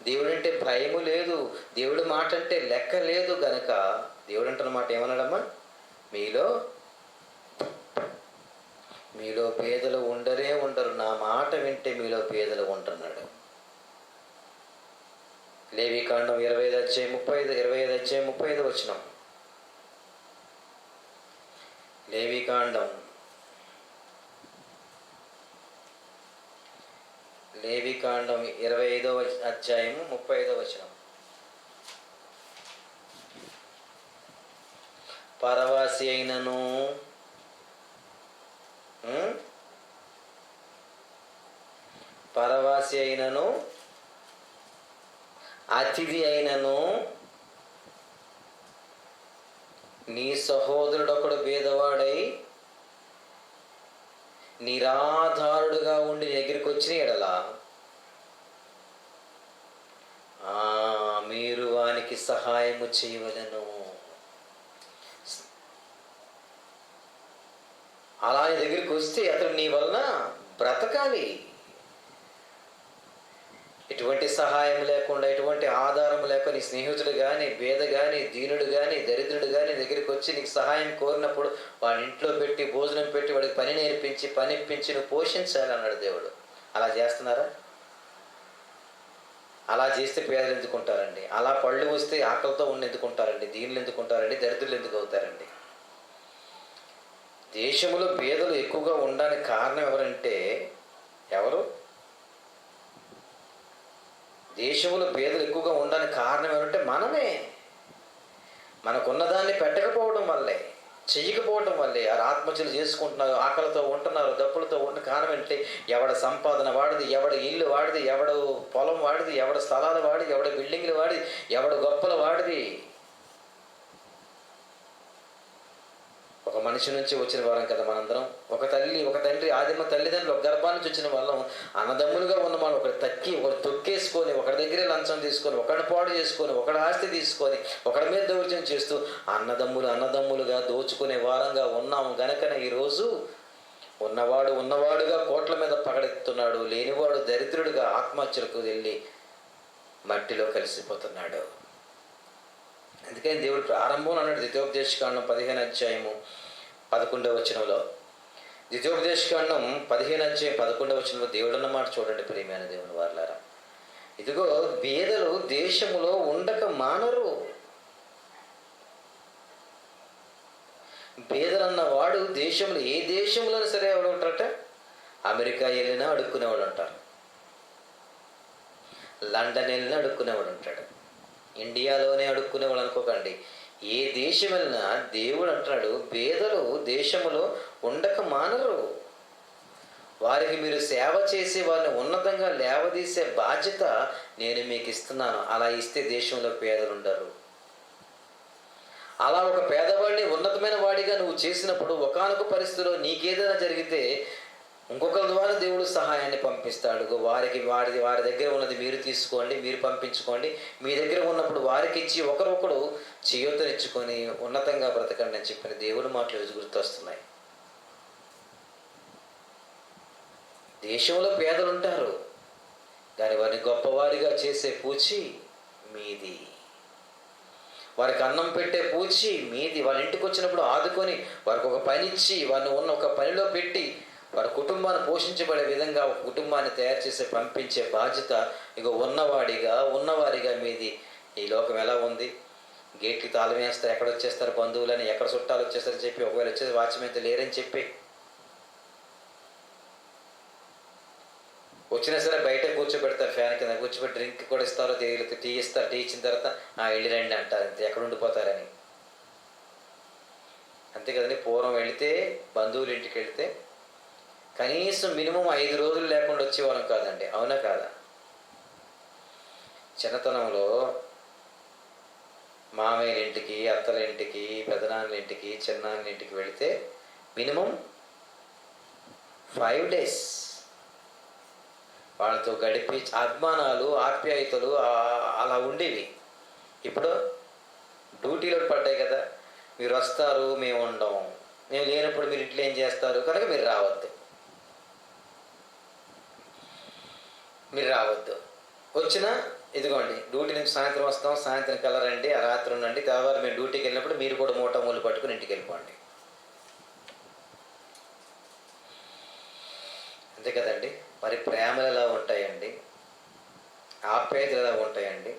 దేవుడంటే భయము లేదు, దేవుడి మాట అంటే లెక్క లేదు. గనక దేవుడు అంటున్న మాట ఏమన్నాడమ్మా? మీలో పేదలు ఉండరు, నా మాట వింటే మీలో పేదలు ఉంటున్నాడు. లేవికాండం 25 వచనం. లేవికాండం 25 వచనం. పరవాసి అయినను అతిథి అయినను నీ సహోదరుడొకడు బీదవాడై నిరాధారుడుగా ఉండి దగ్గరికి వచ్చిన ఎడల మీరు వానికి సహాయము చేయవలెను. అలా నీ దగ్గరికి వస్తే అతడు నీ వలన బ్రతకాలి. ఎటువంటి సహాయం లేకుండా, ఎటువంటి ఆధారం లేకుండా నీ స్నేహితుడు కానీ, పేద కానీ, దీనుడు కానీ, దరిద్రుడు కానీ దగ్గరికి వచ్చి నీకు సహాయం కోరినప్పుడు వాడి ఇంట్లో పెట్టి, భోజనం పెట్టి, వాడికి పని నేర్పించి, పనిప్పించి నువ్వు పోషించాలి అన్నాడు దేవుడు. అలా చేస్తున్నారా? అలా చేస్తే పేదలు ఎందుకుంటారండి? అలా పళ్ళు వస్తే ఆకలితో ఉన్న ఎందుకుంటారండి? దీనులు ఎందుకుంటారండి? దరిద్రులు ఎందుకు అవుతారండి? దేశంలో పేదలు ఎక్కువగా ఉండడానికి కారణం ఎవరంటే ఎవరు? దేశంలో పేదలు ఎక్కువగా ఉండడానికి కారణం ఏమంటే మనమే. మనకున్నదాన్ని పెట్టకపోవడం వల్లే, చెయ్యకపోవడం వల్లే ఆ ఆత్మహత్యలు చేసుకుంటున్నారు, ఆకలితో ఉంటున్నారు, దప్పులతో ఉన్న కారణం అంటే ఎవడ సంపాదన వాడిది, ఎవడ ఇల్లు వాడిది, ఎవడ పొలం వాడిది, ఎవడ స్థలాలు వాడిది, ఎవడ బిల్డింగ్లు వాడిది, ఎవడ గొప్పలు వాడిది. ఒక మనిషి నుంచి వచ్చిన వారం కదా మనందరం. ఒక తల్లి, ఒక తండ్రి, ఆదిమ తల్లిదండ్రులు ఒక గర్భాన్ని నుంచి వచ్చిన వాళ్ళం. అన్నదమ్ములుగా ఉన్న మనం ఒకటి తక్కి, ఒకటి తొక్కేసుకొని, ఒకరి దగ్గరే లంచం తీసుకొని, ఒకటి పాడు చేసుకొని, ఒకటి ఆస్తి తీసుకొని, ఒకరి మీద దౌర్జన్యం చేస్తూ అన్నదమ్ములుగా దోచుకునే వారంగా ఉన్నాము. గనకనే ఈరోజు ఉన్నవాడుగా కోట్ల మీద పగడెత్తున్నాడు, లేనివాడు దరిద్రుడిగా ఆత్మహత్యలకు వెళ్ళి మట్టిలో కలిసిపోతున్నాడు. అందుకని దేవుడు ప్రారంభంలో అన్నాడు, ద్వితీయోపదేశకాండం 15 వచనంలో, ద్వితీయోపదేశకాండం 15 వచనంలో దేవుడు అన్న మాట చూడండి ప్రియమైన దేవుని వారలారా. ఇదిగో బీదలు దేశములో ఉండక మానరు. బీదలన్న వాడు దేశంలో, ఏ దేశంలో సరే ఎవరు ఉంటారట? అమెరికా వెళ్ళినా అడుక్కునేవాడు ఉంటారు, లండన్ వెళ్ళినా అడుక్కునేవాడు ఉంటాడు, ఇండియాలోనే అడుక్కునేవాడు అనుకోకండి. ఏ దేశం వెళ్ళినా దేవుడు అంటున్నాడు, పేదలు దేశములో ఉండక మానరు. వారికి మీరు సేవ చేసి వారిని ఉన్నతంగా లేవదీసే బాధ్యత నేను మీకు ఇస్తున్నాను. అలా ఇస్తే దేశంలో పేదలు ఉండరు. అలా ఒక పేదవాడిని ఉన్నతమైన వాడిగా నువ్వు చేసినప్పుడు ఒకానొక పరిస్థితిలో నీకేదైనా జరిగితే ఇంకొకరి ద్వారా దేవుడు సహాయాన్ని పంపిస్తాడు. వారి దగ్గర ఉన్నది మీరు తీసుకోండి, మీరు పంపించుకోండి. మీ దగ్గర ఉన్నప్పుడు వారికి ఇచ్చి ఒకరొకడు చేయూతనిచ్చుకొని ఉన్నతంగా బ్రతకండి అని చెప్పిన దేవుడు మాటలు గుర్తొస్తున్నాయి. దేశంలో పేదలు ఉంటారు, కానీ వారిని గొప్పవారిగా చేసే పూచి మీది. వారికి అన్నం పెట్టే పూచి మీది. వాళ్ళ ఇంటికి వచ్చినప్పుడు ఆదుకొని వారికి ఒక పని ఇచ్చి వారిని ఉన్న ఒక పనిలో పెట్టి వారి కుటుంబాన్ని పోషించబడే విధంగా ఒక కుటుంబాన్ని తయారు చేసి పంపించే బాధ్యత ఇక ఉన్నవారిగా మీది. ఈ లోకం ఎలా ఉంది? గేట్కి తాళం వేస్తారు, ఎక్కడ వచ్చేస్తారు బంధువులని, ఎక్కడ చుట్టాలు వచ్చేస్తారని చెప్పి, ఒకవేళ వచ్చేసి వాచ్మెన్ లేరని చెప్పి వచ్చినా సరే బయట కూర్చోబెడతారు, ఫ్యాన్ కింద కూర్చోబెట్టి డ్రింక్ కూడా ఇస్తారు, టీ ఇస్తారు. టీ ఇచ్చిన తర్వాత వెళ్ళి రండి అంటారు, అంతే. ఎక్కడ ఉండిపోతారని. అంతే కదండి. పూర్వం వెళితే బంధువుల ఇంటికి వెళితే కనీసం మినిమం 5 రోజులు లేకుండా వచ్చేవాళ్ళం కాదండి, అవునా కాదా? చిన్నతనంలో మామయ్యల ఇంటికి, అత్తల ఇంటికి, పెదనాన్నల ఇంటికి, చిన్నాన్నల ఇంటికి వెళితే మినిమం 5 days వాళ్ళతో గడిపి అభిమానాలు, ఆప్యాయతలు అలా ఉండేవి. ఇప్పుడు డ్యూటీలో పడ్డాయి కదా, మీరు వస్తారు, మేము ఉండం, మేము లేనప్పుడు మీరు ఇట్లా ఏం చేస్తారు, కనుక మీరు రావద్దు. వచ్చినా ఇదిగోండి డ్యూటీ నుంచి సాయంత్రం వస్తాం, సాయంత్రం కల్లా రండి, ఆ రాత్రి ఉండండి, తర్వాత మేము డ్యూటీకి వెళ్ళినప్పుడు మీరు కూడా మూలు పట్టుకుని ఇంటికి వెళ్ళిపోండి. అంతే కదండి. మరి ప్రేమలు ఎలా ఉంటాయండి? ఆప్యాయతలు ఎలా ఉంటాయండి?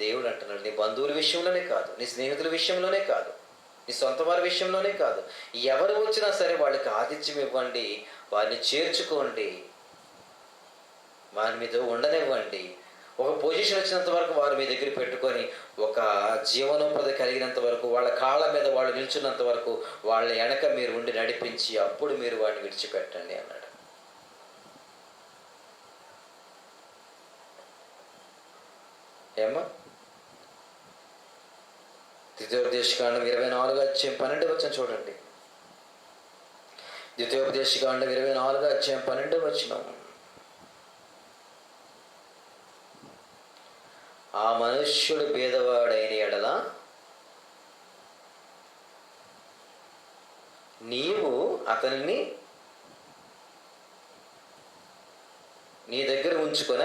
దేవుడు అంటున్నాడు, నీ బంధువుల విషయంలోనే కాదు, నీ స్నేహితుల విషయంలోనే కాదు, నీ సొంత వారి విషయంలోనే కాదు, ఎవరు వచ్చినా సరే వాళ్ళకి ఆతిథ్యం ఇవ్వండి, వారిని చేర్చుకోండి, వారి మీద ఉండనివ్వండి. ఒక పొజిషన్ వచ్చినంత వరకు వారు మీ దగ్గర పెట్టుకొని, ఒక జీవనోపాధి కలిగినంత వరకు, వాళ్ళ కాళ్ళ మీద వాళ్ళు నిల్చున్నంత వరకు వాళ్ళ వెనక మీరు ఉండి నడిపించి అప్పుడు మీరు వాడిని విడిచిపెట్టండి అన్నాడు. ఏమ్మా? ద్వితీయోపదేశకాండం 24:12 చూడండి. ద్వితీయోపదేశకాండం 24:12. ఆ మనుష్యుడు భేదవాడైన ఎడల నీవు అతనిని నీ దగ్గర ఉంచుకొన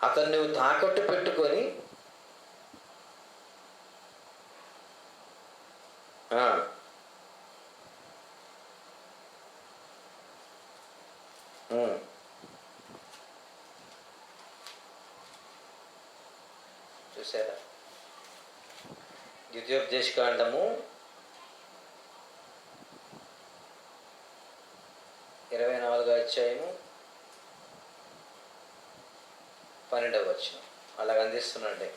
అతన్ని నువ్వు తాకట్టు పెట్టుకొని చూసారా? ద్వితీయోపదేశకాండము 24:12 అలాగ అందిస్తున్నాండి.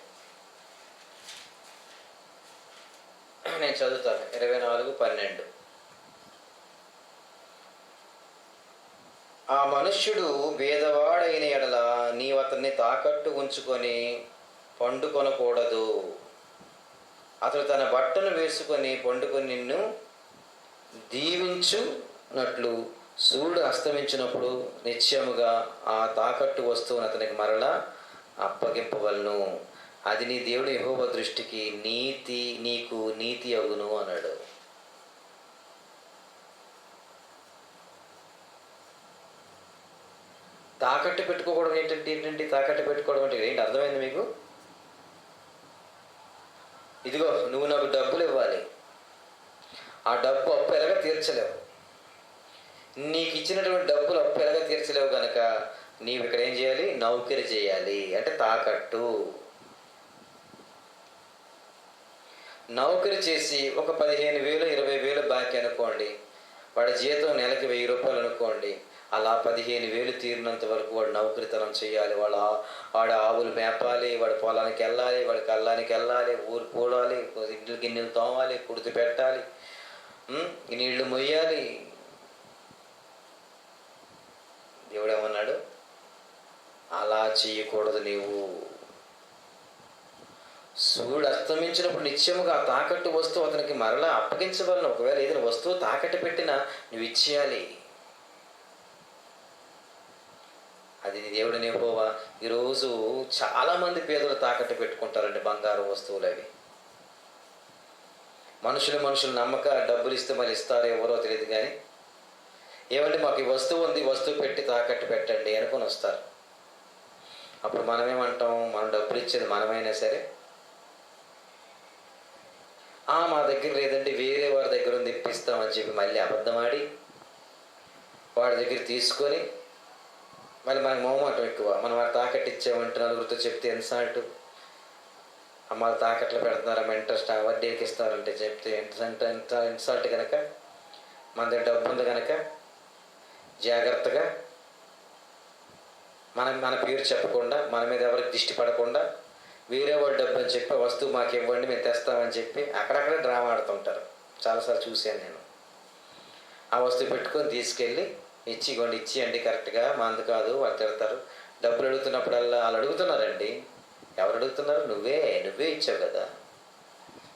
నేను చదువుతాను. 24:12. ఆ మనుష్యుడు భేదవాడైన ఎడల నీవు అతన్ని తాకట్టు ఉంచుకొని పండుకొనకూడదు. అతడు తన బట్టను వేసుకొని పండుకొని నిన్ను దీవించునట్లు సూర్యుడు అస్తమించినప్పుడు నిశ్చయముగా ఆ తాకట్టు వస్తువును అతనికి మరలా అప్పగింపవలను. అది నీ దేవుడు యెహోవా దృష్టికి నీకు నీతి అగును అన్నాడు. తాకట్టు పెట్టుకోవడం ఏంటంటే తాకట్టు పెట్టుకోవడం అంటే ఏంటి? అర్థమైంది మీకు? ఇదిగో నువ్వు నాకు డబ్బులు ఇవ్వాలి, ఆ డబ్బు అప్పు ఎలాగా తీర్చలేవు, నీకు ఇచ్చినటువంటి డబ్బులు అప్పు ఎలాగా తీర్చలేవు కనుక నీవు ఇక్కడ ఏం చేయాలి? నౌకరి చేయాలి, అంటే తాకట్టు. నౌకరి చేసి ఒక 15,000 20,000 బాకీ అనుకోండి, వాడి జీతం నెలకి 1,000 రూపాయలు అనుకోండి. అలా 15,000 తీరినంత వరకు వాడు నౌకరితనం చేయాలి. వాడు ఆవులు మేపాలి, వాడి పొలానికి వెళ్ళాలి, వాడి కళ్ళానికి వెళ్ళాలి, ఊరు పూడాలి, ఇంట్లో గిన్నెలు తోమాలి, కుడితి పెట్టాలి, నీళ్లు మొయ్యాలి. దేవుడు ఏమన్నాడు? అలా చేయకూడదు. నీవు సూర్యుడు అస్తమించినప్పుడు నిత్యముగా ఆ తాకట్టు వస్తువు అతనికి మరలా అప్పగించవలను. ఒకవేళ ఏదైనా వస్తువు తాకట్టు పెట్టినా నువ్వు ఇచ్చేయాలి. అది దేవుడిని యెహోవా. ఈరోజు చాలామంది పేదలు తాకట్టు పెట్టుకుంటారండి బంగారు వస్తువులు. అవి మనుషులు నమ్మక డబ్బులు ఇస్తే మళ్ళీ ఇస్తారో ఎవరో తెలియదు, కానీ ఏమంటే మాకు ఈ వస్తువు ఉంది, వస్తువు పెట్టి తాకట్టు పెట్టండి అనుకుని వస్తారు. అప్పుడు మనమేమంటాం? మనం డబ్బులు ఇచ్చేది మనమైనా సరే, మా దగ్గర లేదండి వేరే వారి దగ్గర ఉంది ఇప్పిస్తామని చెప్పి మళ్ళీ అబద్ధమాడి వాడి దగ్గర తీసుకొని మళ్ళీ మనకి మొహమాటం ఎక్కువ. మనం వాడు తాకట్టు ఇచ్చామంటే నలుగురితో చెప్తే ఎన్సాల్ట్, అమ్మ తాకట్లు పెడుతున్నారమ్మ, ఇంట్రెస్ట్ వడ్డీకి ఇస్తారంటే చెప్తే ఎంత ఇన్సాల్ట్. కనుక మన దగ్గర డబ్బు ఉంది కనుక జాగ్రత్తగా మన పేరు చెప్పకుండా, మన మీద ఎవరికి దిష్టి పడకుండా వేరే వాళ్ళ డబ్బు అని చెప్పి వస్తువు మాకు ఇవ్వండి మేము తెస్తామని చెప్పి అక్కడక్కడ డ్రామా ఆడుతుంటారు. చాలాసార్లు చూశాను నేను. ఆ వస్తువు పెట్టుకొని తీసుకెళ్ళి ఇచ్చేయండి కరెక్ట్గా, మందు కాదు, వాళ్ళు తిడతారు. డబ్బులు అడుగుతున్నప్పుడల్లా వాళ్ళు అడుగుతున్నారండి. ఎవరు అడుగుతున్నారు? నువ్వే ఇచ్చావు కదా.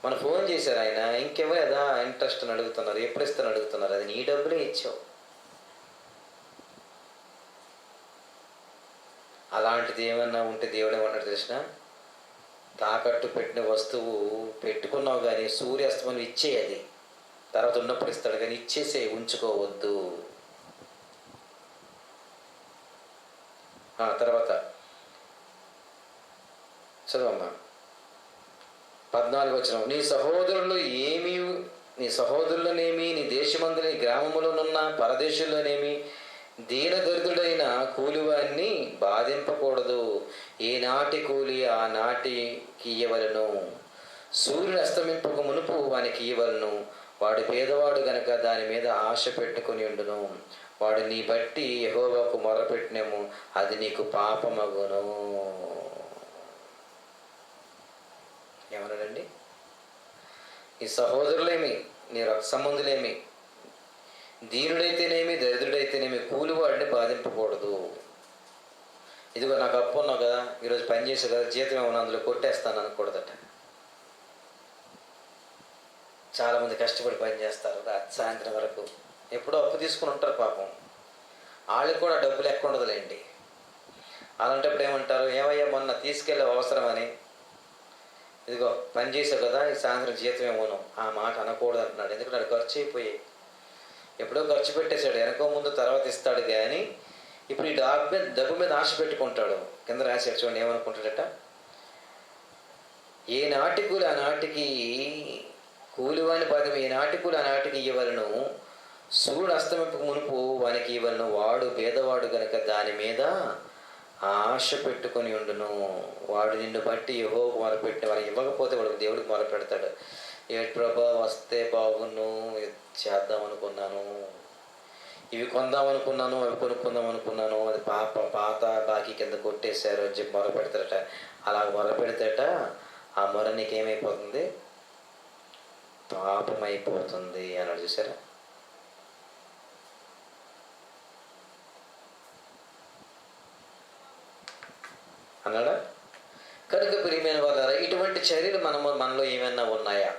మన ఫోన్ చేశారు ఆయన, ఇంకెవరు కదా ఇంట్రెస్ట్ అని అడుగుతున్నారు, ఎప్పుడు ఇస్తాను అడుగుతున్నారు. అది నీ డబ్బులే ఇచ్చావు. అలాంటిది ఏమన్నా ఉంటే దేవుడు ఏమన్నాడు తెలిసిన? తాకట్టు పెట్టిన వస్తువు పెట్టుకున్నావు కానీ సూర్యాస్తమం ఇచ్చేయది, తర్వాత ఉన్నప్పుడు ఇస్తాడు, కానీ ఇచ్చేసే ఉంచుకోవద్దు. తర్వాత చదవమ్మా 14 వచనం. నీ సహోదరులు నీ సహోదరులనేమి, నీ దేశమందు, నీ గ్రామములోనున్న పరదేశంలోనేమి దీనదరిద్రుడైన కూలివాడిని బాధింపకూడదు. ఈనాటి కూలి ఆ నాటికి ఇయ్యవలెను. సూర్యుడు అస్తమింపక మునుపు వానికి ఇయ్యవలెను. వాడు పేదవాడు గనక దాని మీద ఆశ పెట్టుకుని ఉండును. వాడు నీ బట్టి యెహోవాకు మొరపెట్టినము, అది నీకు పాపమగును. ఏమన్నాడండి? నీ సహోదరులేమి, నీ రక్త సంబంధులేమి, దీనుడైతేనేమి దరిద్రుడైతేనేమి కూలివాడిని బాధింపకూడదు. ఇదిగో నాకు అప్పు ఉన్నావు కదా, ఈరోజు పని చేసావు కదా, జీతం ఏమన్నా అందులో కొట్టేస్తాను అనకూడదట. చాలామంది కష్టపడి పని చేస్తారు సాయంత్రం వరకు, ఎప్పుడో అప్పు తీసుకుని ఉంటారు పాపం. వాళ్ళకి కూడా డబ్బులు ఎక్కువ ఉండదులేండి. అలాంటప్పుడు ఏమంటారు, ఏమయ్యా మొన్న తీసుకెళ్ళే అవసరమని, ఇదిగో పని చేసావు కదా ఈ సాయంత్రం జీతం ఏమోను, ఆ మాట అనకూడదు అంటున్నాడు. ఎందుకంటే అది ఖర్చు అయిపోయాయి, ఎప్పుడో ఖర్చు పెట్టేశాడు, వెనకో ముందు తర్వాత ఇస్తాడు. కానీ ఇప్పుడు ఈ డబ్బు మీద ఆశ పెట్టుకుంటాడు. కింద రాశాడు చూడండి, ఏమనుకుంటాడట, ఏ నాటి కూలి ఆ నాటికి కూలివాని పదం, ఏ నాటి కూలి ఆ నాటికి ఇవ్వలను. సూర్యుడు అస్తమింపక మునుపు వానికి ఇవ్వలను. వాడు పేదవాడు గనక దాని మీద ఆశ పెట్టుకొని ఉండును. వాడు నిన్ను బట్టి యెహోవాకు మొరపెట్టిన, వారికి ఇవ్వకపోతే వాడు దేవుడికి మొరపెడతాడు. ఏడు ప్రభా వస్తే బాగున్ను, చేద్దాం అనుకున్నాను, ఇవి కొందాం అనుకున్నాను, అవి కొనుక్కుందాం అనుకున్నాను, అది పాత బాకీ కింద కొట్టేశారు అని చెప్పి మొరపెడతాడట. అలా మొరపెడతాట ఆ మొర నీకేమైపోతుంది, పాపమైపోతుంది అన్నాడు. చూసారా? అన్నాడా? కనుక ప్రియమైన వాళ్ళారా, ఇటువంటి చర్యలు మనలో ఏమైనా ఉన్నాయా?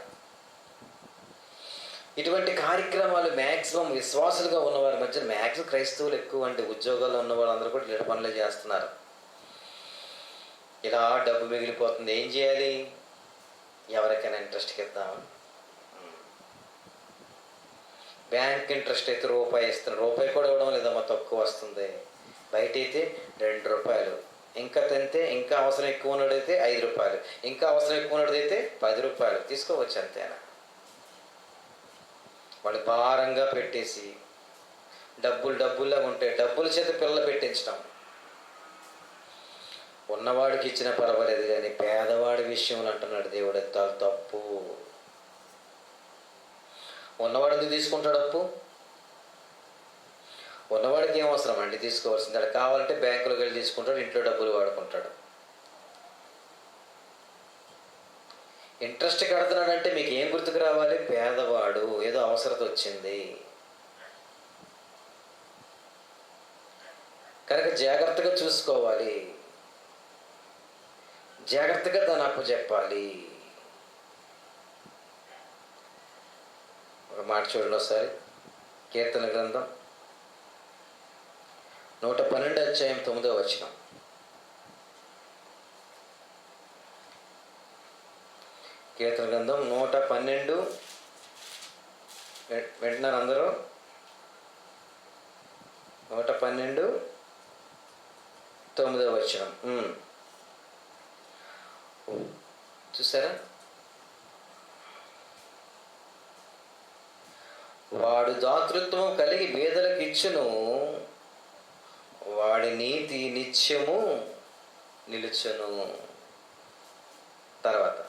ఇటువంటి కార్యక్రమాలు మ్యాక్సిమం విశ్వాసులుగా ఉన్నవారి మధ్య, మ్యాక్సిమం క్రైస్తవులు ఎక్కువ అండి. ఉద్యోగాల్లో ఉన్న వాళ్ళందరూ కూడా ఇలాంటి పనులు చేస్తున్నారు. ఇలా డబ్బు మిగిలిపోతుంది, ఏం చేయాలి, ఎవరికైనా ఇంట్రెస్ట్కి ఇద్దామని. బ్యాంక్ ఇంట్రెస్ట్ అయితే రూపాయి ఇస్తున్నారు, రూపాయి కూడా ఇవ్వడం లేదమ్మా, తక్కువ వస్తుంది. బయట అయితే ₹2, ఇంకా తింటే ఇంకా అవసరం ఎక్కువ ఉన్నదైతే ₹5, ఇంకా అవసరం ఎక్కువ ఉన్నదైతే ₹10 తీసుకోవచ్చు, అంతేనా? వాళ్ళు భారంగా పెట్టేసి డబ్బుల్లా ఉంటే డబ్బుల చేత పిల్లలు పెట్టించడం. ఉన్నవాడికి ఇచ్చినా పర్వాలేదు కానీ పేదవాడి విషయంలో అంటున్నాడు దేవుడు, తప్పు. ఉన్నవాడు ఎందుకు తీసుకుంటాడు అప్పు? ఉన్నవాడికి ఏం అవసరం అండి తీసుకోవాల్సింది, అక్కడ కావాలంటే బ్యాంకులోకి వెళ్ళి తీసుకుంటాడు, ఇంట్లో డబ్బులు వాడుకుంటాడు. ఇంట్రెస్ట్ కడుతున్నాడంటే మీకు ఏం గుర్తుకు రావాలి? పేదవాడు, ఏదో అవసరత వచ్చింది కనుక జాగ్రత్తగా చూసుకోవాలి, జాగ్రత్తగా దాని అప్పు చెప్పాలి. ఒక మాట చూడండి ఒకసారి, కీర్తన గ్రంథం 112:9. కీర్తన గ్రంథం 112, వింటున్నారు అందరూ? 112:9. చూసారా? వాడు దాతృత్వం కలిగి పేదలకు ఇచ్చును, వాడి నీతి నిత్యము నిలుచును. తర్వాత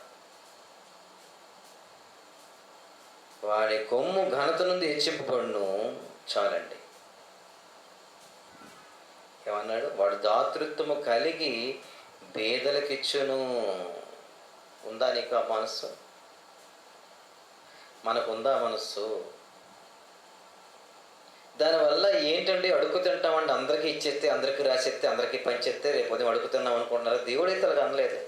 వాడి కొమ్ము ఘనత నుండి హెచ్చింపబడును. చాలండి. ఏమన్నాడు? వాడు దాతృత్వము కలిగి పేదలకిచ్చును. ఉందా నీకు ఆ మనస్సు? మనకుందా మనస్సు? దానివల్ల ఏంటండి, అడుగు తింటామండి, అందరికీ ఇచ్చేస్తే, అందరికీ రాసేస్తే, అందరికీ పంచేస్తే రేపు ఉదయం అడుగుతున్నాం అనుకుంటున్నారు. దేవుడైతే అలాగ అనలేదు.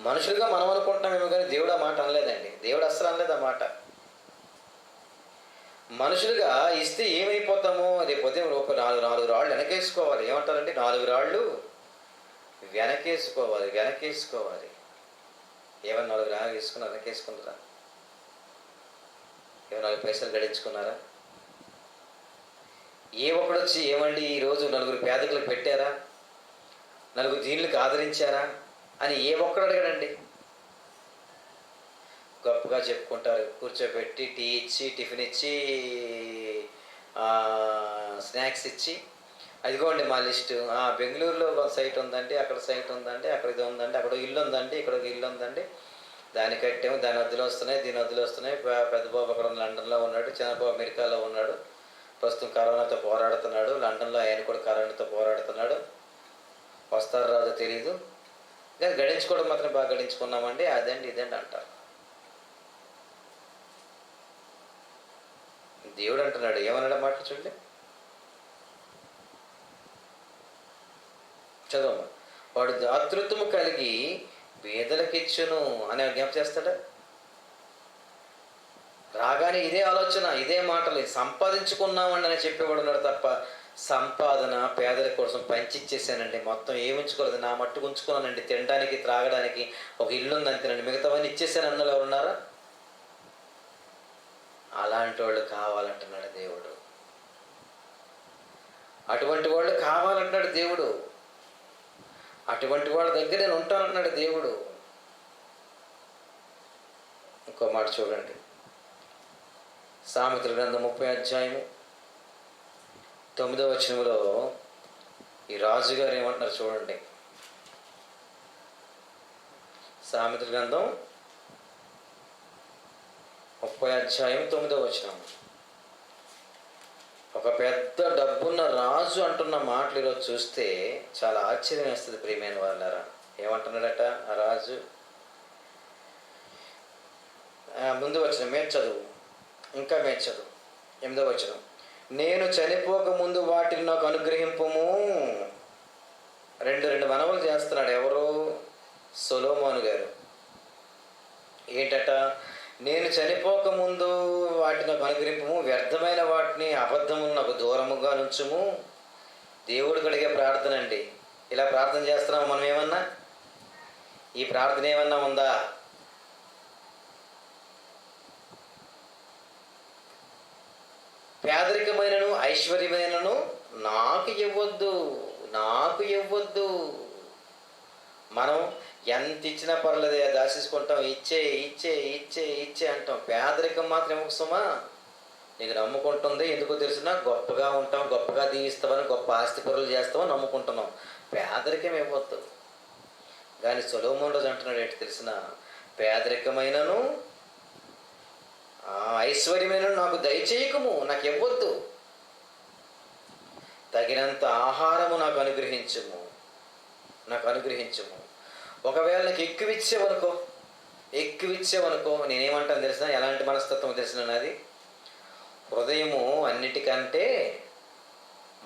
మనుషులుగా మనం అనుకుంటున్నామేమో కానీ దేవుడు ఆ మాట అనలేదండి. దేవుడు అస్సలు అనలేదు ఆ మాట. మనుషులుగా ఇస్తే ఏమైపోతామో, రేపు ఉదయం ఒక నాలుగు రాళ్ళు వెనకేసుకోవాలి. ఏమంటారండి? 4 రాళ్ళు వెనకేసుకోవాలి. ఏమన్నా 4 రాళ్ళు వేసుకుని వెనకేసుకున్నారా? ఏమన్నా 4 పైసలు గడించుకున్నారా? ఏ ఒక్కడు వచ్చి ఏమండి ఈరోజు 4 పేదకులకు పెట్టారా, 4 దీనులకు ఆదరించారా అని ఏ ఒక్కడు అడగడండి. గొప్పగా చెప్పుకుంటారు. కూర్చోబెట్టి టీ ఇచ్చి, టిఫిన్ ఇచ్చి, స్నాక్స్ ఇచ్చి, అదిగోండి మా లిస్టు, బెంగళూరులో ఒక సైట్ ఉందండి, అక్కడ సైట్ ఉందండి, అక్కడ ఇది ఉందండి, అక్కడ ఇల్లు ఉందండి, ఇక్కడ ఒక ఇల్లు ఉందండి, దాన్ని కట్టాము, దాని వద్దులు వస్తున్నాయి, దీని వద్దులు వస్తున్నాయి. పెద్ద బాబు అక్కడ లండన్లో ఉన్నాడు, చిన్న బాబు అమెరికాలో ఉన్నాడు, ప్రస్తుతం కరోనాతో పోరాడుతున్నాడు. లండన్లో ఆయన కూడా కరోనాతో పోరాడుతున్నాడు. వస్తారో రాదో తెలీదు, కానీ గడించుకోవడం మాత్రం బాగా గడించుకున్నామండి, అదండి ఇదండి అంటారు. దేవుడు అంటున్నాడు, ఏమన్నాడు మాట చూడండి, చదవమ్మా. వాడు దాతృత్వము కలిగి పేదలకిచ్చును అని జ్ఞాపకం చేస్తాడా? రాగానే ఇదే ఆలోచన, ఇదే మాటలు, సంపాదించుకున్నామండి అని చెప్పేవాడు ఉన్నాడు తప్ప, సంపాదన పేదల కోసం పంచిచ్చేసానండి, మొత్తం ఏముంచుకోలేదు, నా మట్టుకు ఉంచుకున్నానండి, తినడానికి త్రాగడానికి ఒక ఇల్లు ఉందంతేనండి, మిగతావన్నీ ఇచ్చేసాను అన్నలు ఎవరున్నారా? అలాంటి వాళ్ళు కావాలంటున్నాడు దేవుడు. అటువంటి వాళ్ళు కావాలంటున్నాడు దేవుడు. అటువంటి వాళ్ళ దగ్గర నేను ఉంటానంటున్నాడు దేవుడు. ఇంకో మాట చూడండి, సామెతల గ్రంథం 30 ఈ రాజుగారు ఏమంటున్నారు చూడండి. సామెతల గ్రంథం 30 ఒక పెద్ద డబ్బున్న రాజు అంటున్న మాటలు ఈరోజు చూస్తే చాలా ఆశ్చర్యం వేస్తుంది ప్రియమైన వాళ్ళారా. ఏమంటున్నాడట ఆ రాజు? ముందు వచ్చిన మేలు చదువు, ఇంకా మేలు చదువు. 8వ నేను చనిపోక ముందు వాటిని నాకు అనుగ్రహింపము. రెండు మనవలు చేస్తున్నాడు. ఎవరు? సొలొమోను గారు. ఏంటట? నేను చనిపోక ముందు వాటిని నాకు అనుగ్రహింపము, వ్యర్థమైన వాటిని అబద్ధములు నాకు దూరముగా నుంచుము. దేవుడు కడిగే ప్రార్థన అండి. ఇలా ప్రార్థన చేస్తున్నాము మనం ఏమన్నా? ఈ ప్రార్థన ఏమన్నా ఉందా? పేదరికమైనను ఐశ్వర్యమైనను నాకు ఇవ్వద్దు. మనం ఎంత ఇచ్చినా పర్లేదు, దాచేసుకుంటాం, ఇచ్చే అంటాం. పేదరికం మాత్రం ఇవ్వకు సుమా. నీకు నమ్ముకుంటుంది ఎందుకో తెలిసినా, గొప్పగా ఉంటాం, గొప్పగా దీవిస్తామని, గొప్ప ఆస్తి పరులు చేస్తామని నమ్ముకుంటున్నాం. పేదరికం ఇవ్వద్దు. కానీ సొలొమోను రాజు అంటున్నాడు ఏంటి తెలిసిన? పేదరికమైనను ఐశ్వర్యమైనను నాకు దయచేయకము, నాకు ఇవ్వద్దు. తగినంత ఆహారము నాకు అనుగ్రహించుము. ఒకవేళ నాకు ఎక్కువ ఇచ్చేవనుకో నేనేమంటాను తెలిసిన? ఎలాంటి మనస్తత్వం తెలిసిన నాది? హృదయము అన్నిటికంటే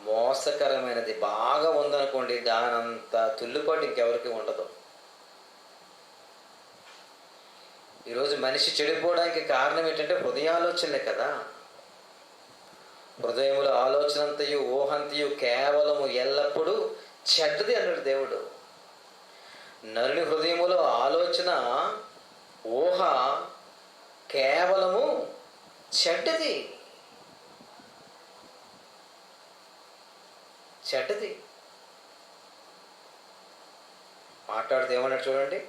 మోసకరమైనది. బాగా ఉందనుకోండి, దానంత తుల్లిపాటు ఇంకెవరికి ఉండదు. ఈరోజు మనిషి చెడిపోవడానికి కారణం ఏంటంటే హృదయాలోచనలే కదా. హృదయముల ఆలోచనంతయు ఊహంతయు కేవలము ఎల్లప్పుడూ చెడ్డది అన్నాడు దేవుడు. నరుని హృదయములో ఆలోచన ఊహ కేవలము చెడ్డది. మాట్లాడితే ఏమన్నాడు చూడండి,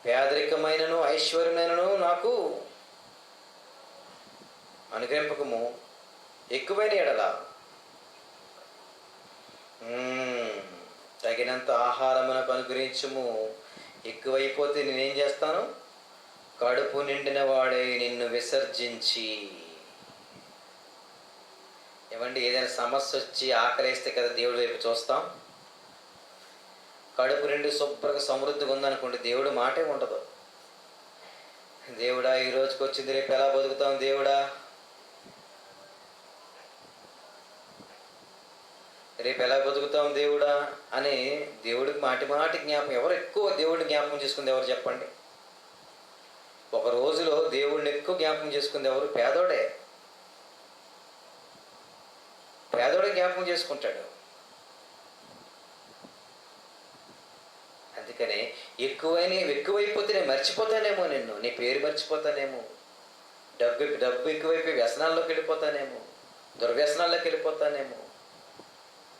పేదరికమైనను ఐశ్వర్యమైనను నాకు అనుగ్రహింపకము, ఎక్కువైన ఎడల తగినంత ఆహారమునకు అనుగ్రహించుము. ఎక్కువైపోతే నేనేం చేస్తాను? కడుపు నిండిన వాడే నిన్ను విసర్జించి. ఏమండి, ఏదైనా సమస్య వచ్చి ఆకలేస్తే కదా దేవుడి వైపు చూస్తాం. కడుపు నిండి శుభ్రంగా సమృద్ధిగా ఉందనుకోండి, దేవుడు మాటే ఉండదు. దేవుడా ఈ రోజుకి వచ్చింది, రేపు ఎలా బతుకుతాం దేవుడా, రేపు ఎలా బతుకుతాం దేవుడా అని దేవుడికి మాటి జ్ఞాపకం. ఎవరు ఎక్కువ దేవుడిని జ్ఞాపకం చేసుకుంది ఎవరు చెప్పండి? ఒక రోజులో దేవుడిని ఎక్కువ జ్ఞాపకం చేసుకుంది ఎవరు? పేదోడే జ్ఞాపకం చేసుకుంటాడు. అందుకనే ఎక్కువైపోతే నేను మర్చిపోతానేమో, నీ పేరు మర్చిపోతానేమో, డబ్బు ఎక్కువైపోయి వ్యసనాల్లోకి వెళ్ళిపోతానేమో, దుర్వ్యసనాల్లోకి వెళ్ళిపోతానేమో.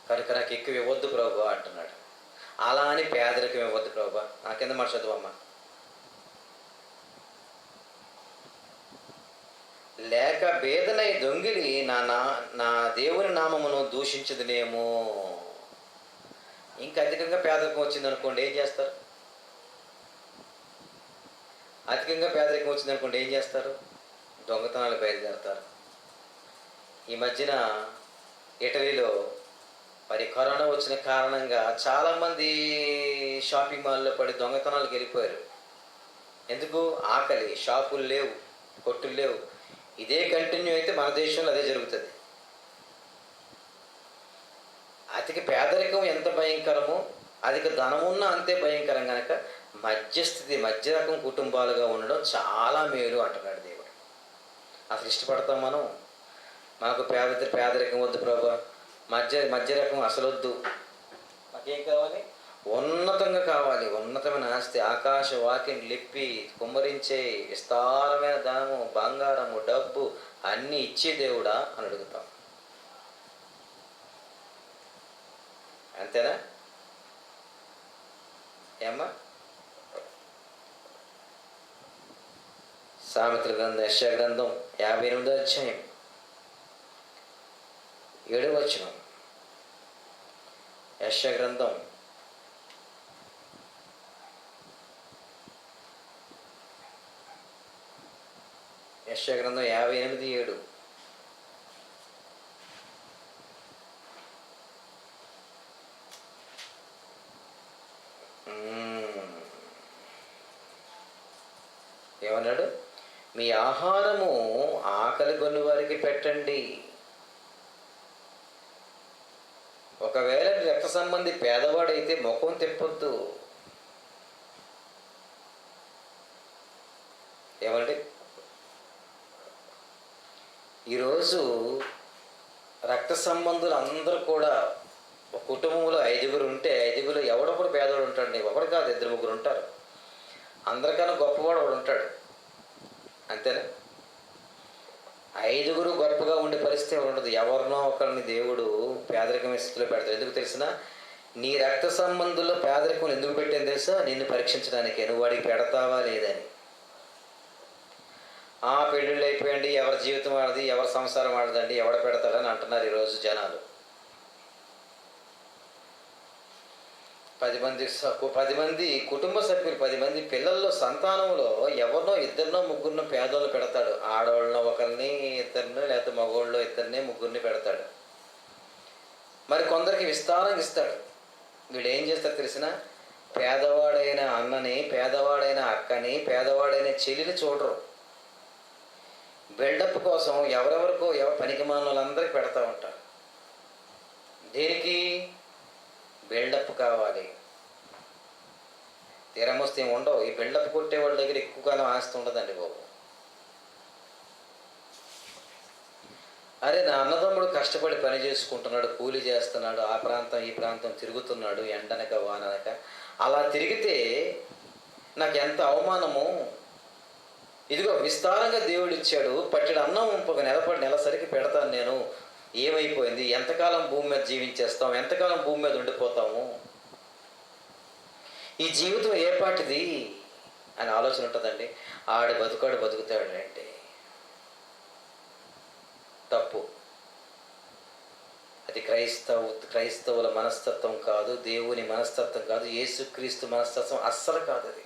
కనుక నాకు ఎక్కువ ఇవ్వద్దు ప్రభు అంటున్నాడు. అలా అని పేదరికం ఇవ్వద్దు ప్రభు. నా కింద మాట చదువమ్మా. లేక భేదనై దొంగిలి నా దేవుని నామమును దూషించదునేమో. ఇంకా అధికంగా పేదరికం వచ్చిందనుకోండి ఏం చేస్తారు? అధికంగా పేదరికం వచ్చిందనుకోండి ఏం చేస్తారు? దొంగతనాలు బయలుదేరతారు. ఈ మధ్యన ఇటలీలో మరి కరోనా వచ్చిన కారణంగా చాలామంది షాపింగ్ మాల్లో పడి దొంగతనాలకు వెళ్ళిపోయారు. ఎందుకు? ఆకలి, షాపులు లేవు, కొట్టులు లేవు. ఇదే కంటిన్యూ అయితే మన దేశంలో అదే జరుగుతుంది. అధిక పేదరికం ఎంత భయంకరమో అధిక ధనమున్నా అంతే భయంకరం. కనుక మధ్యస్థితి, మధ్య రకం కుటుంబాలుగా ఉండడం చాలా మేలు అంటున్నాడు దేవుడు. అసలు ఇష్టపడతాం మనం? మాకు పేదరికం వద్దు ప్రభా, మధ్య రకం అసలు వద్దు, మాకేం కావాలి? ఉన్నతంగా కావాలి. ఉన్నతమైన ఆస్తి, ఆకాశ వాకిని లిప్పి కుమ్మరించే విస్తారమైన ధనము, బంగారము, డబ్బు అన్నీ ఇచ్చే దేవుడా అని అడుగుతాం. అంతేనా ఏమ్మా? సామెతల గ్రంథం, యెషయా గ్రంథం 58వ అధ్యాయం 7వ వచనం. యెషయా గ్రంథం 58:7. ఏమన్నాడు? మీ ఆహారము ఆకలి గొన్ని వారికి పెట్టండి. ఒకవేళ రక్త సంబంధి పేదవాడైతే ముఖం తిప్పొద్దు. ఏమండి? ఈరోజు రక్త సంబంధులు అందరూ కూడా ఒక కుటుంబంలో 5గురు ఉంటే 5గురు ఎవడొకడు పేదవాడు ఉంటాడు. ఒకడు కాదు, 2-3 ఉంటారు. అందరికన్నా గొప్పవాడు ఒకడు ఉంటాడు. అంతేనా? 5గురు గొప్పగా ఉండే పరిస్థితి ఉండదు. ఎవరినో ఒకరిని దేవుడు పేదరికం స్థితిలో పెడతాడు. ఎందుకు తెలిసిన? నీ రక్త సంబంధుల్లో పేదరికం ఎందుకు పెట్టాను తెలుసా? నిన్ను పరీక్షించడానికే. నువ్వు వాడికి పెడతావా లేదని. పెళ్ళిళ్ళు అయిపోయండి, ఎవరి జీవితం ఆడది, ఎవరి సంసారం ఆడదండి, ఎవడ పెడతాడని అంటున్నారు ఈరోజు జనాలు. 10 మంది కుటుంబ సభ్యులు, 10 మంది పిల్లల్లో, సంతానంలో ఎవరినో 2-3 పేదోళ్ళు పెడతాడు. ఆడవాళ్ళలో ఒకరిని, 2 లేకపోతే మగవాళ్ళు 2-3 పెడతాడు. మరి కొందరికి విస్తారంగా ఇస్తాడు. వీడు ఏం చేస్తాడు తెలిసిన? పేదవాడైన అన్నని, పేదవాడైన అక్కని, పేదవాడైన చెల్లిని చూడరు. బిల్డప్ కోసం ఎవరెవరికో పనికిమాలిన వాళ్ళందరికీ పెడతా ఉంటారు. దేనికి? బిల్డప్ కావాలి. తీరమొస్తే ఉండవు. ఈ బిల్డప్ కొట్టే వాళ్ళ దగ్గర ఎక్కువ కాలం ఆస్తి ఉండదండి బాబు. అరే, నా అన్నదమ్ముడు కష్టపడి పని చేసుకుంటున్నాడు, కూలి చేస్తున్నాడు, ఆ ప్రాంతం ఈ ప్రాంతం తిరుగుతున్నాడు, ఎండనక వాననక. అలా తిరిగితే నాకు ఎంత అవమానము. ఇదిగో విస్తారంగా దేవుడు ఇచ్చాడు, పట్టెడు అన్నం ఒక నెలసరికి పెడతాను నేను. ఏమైపోయింది? ఎంతకాలం భూమి మీద జీవించేస్తాం? ఎంతకాలం భూమి మీద ఉండిపోతాము? ఈ జీవితం ఏ పాటిది అని ఆలోచన ఉంటుందండి. ఆడు బతుకుతాడు అంటే తప్పు. అది క్రైస్తవుల మనస్తత్వం కాదు, దేవుని మనస్తత్వం కాదు, యేసుక్రీస్తు మనస్తత్వం అస్సలు కాదు అది.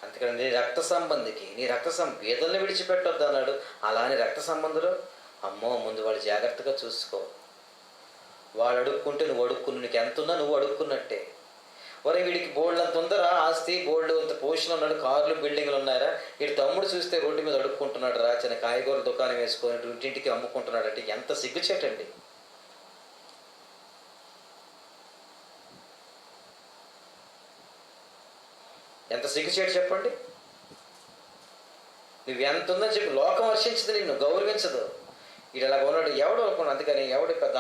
అందుకని నీ రక్త సంబంధికి, నీ పేదల్ని విడిచిపెట్టొద్దు అన్నాడు. అలానే రక్త సంబంధులు, అమ్మో, ముందు వాళ్ళు జాగ్రత్తగా చూసుకో. వాడు అడుక్కుంటే నువ్వు అడుక్కుని, నీకు ఎంత ఉన్నా నువ్వు అడుక్కున్నట్టే. ఒరే, వీడికి బోల్డ్ అంత ఉందరా ఆస్తి, బోల్డ్ అంత పోషన్ ఉన్నాడు, కార్లు బిల్డింగ్లు ఉన్నారా, వీడి తమ్ముడు చూస్తే రోడ్డు మీద అడుక్కుంటున్నాడు రా, చిన్న కాయగూరల దుకాణం వేసుకొని ఇంటింటికి అమ్ముకుంటున్నాడు అంటే ఎంత సిగ్గుచేటండి. ఎంత సిగ్గుచేటు చెప్పండి. నువ్వు ఎంత ఉందని చెప్పి లోకం వర్షించదు, నిన్ను గౌరవించదు. వీడు అలా ఉన్నాడు, ఎవడో అనుకున్నాడు. అందుకని ఎవడు పెద్ద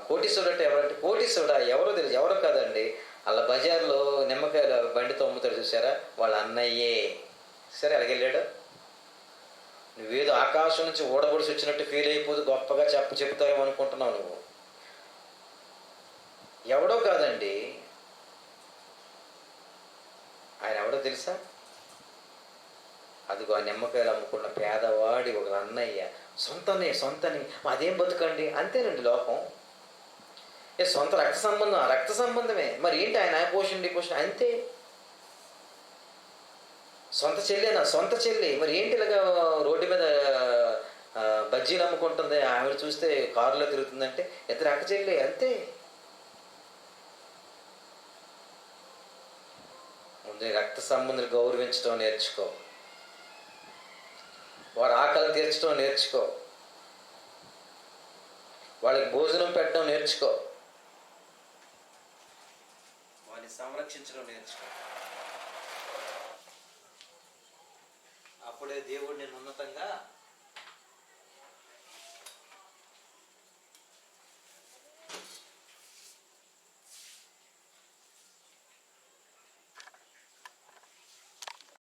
కోటీశ్వరుడు అంటే ఎవరంటే, కోటీశ్వరుడా ఎవరో తెలుసు, ఎవరో కాదండి. అలా బజార్లో నిమ్మకాయలు బండితో అమ్ముతాడు చూసారా, వాళ్ళ అన్నయ్యే. సరే, అలాగెళ్ళాడు. నువ్వేదో ఆకాశం నుంచి ఊడబొడిసి వచ్చినట్టు ఫీల్ అయిపోదు, గొప్పగా చెప్తావేమో అనుకుంటున్నావు. నువ్వు ఎవడో కాదండి, ఆయన ఎవడో తెలుసా? అదిగో ఆ నిమ్మకాయలు అమ్ముకున్న పేదవాడి ఒక అన్నయ్య, సొంతని అదేం బతుకండి, అంతేనండి లోకం. సొంత రక్త సంబంధమే, మరి ఏంటి ఆయన పోషణ అంతే. సొంత చెల్లి మరి ఏంటి ఇలాగా రోడ్డు మీద బజ్జీలు అమ్ముకుంటుంది, ఆవిడ చూస్తే కారులో తిరుగుతుందంటే ఇద్దరు అక్క చెల్లి అంతే. ముందు రక్త సంబంధులు గౌరవించడం నేర్చుకో, వారి ఆకలి తీర్చడం నేర్చుకో, వాళ్ళకి భోజనం పెట్టడం నేర్చుకో, వారిని సంరక్షించడం నేర్చుకో. అప్పుడే దేవుడు నేను ఉన్నతంగా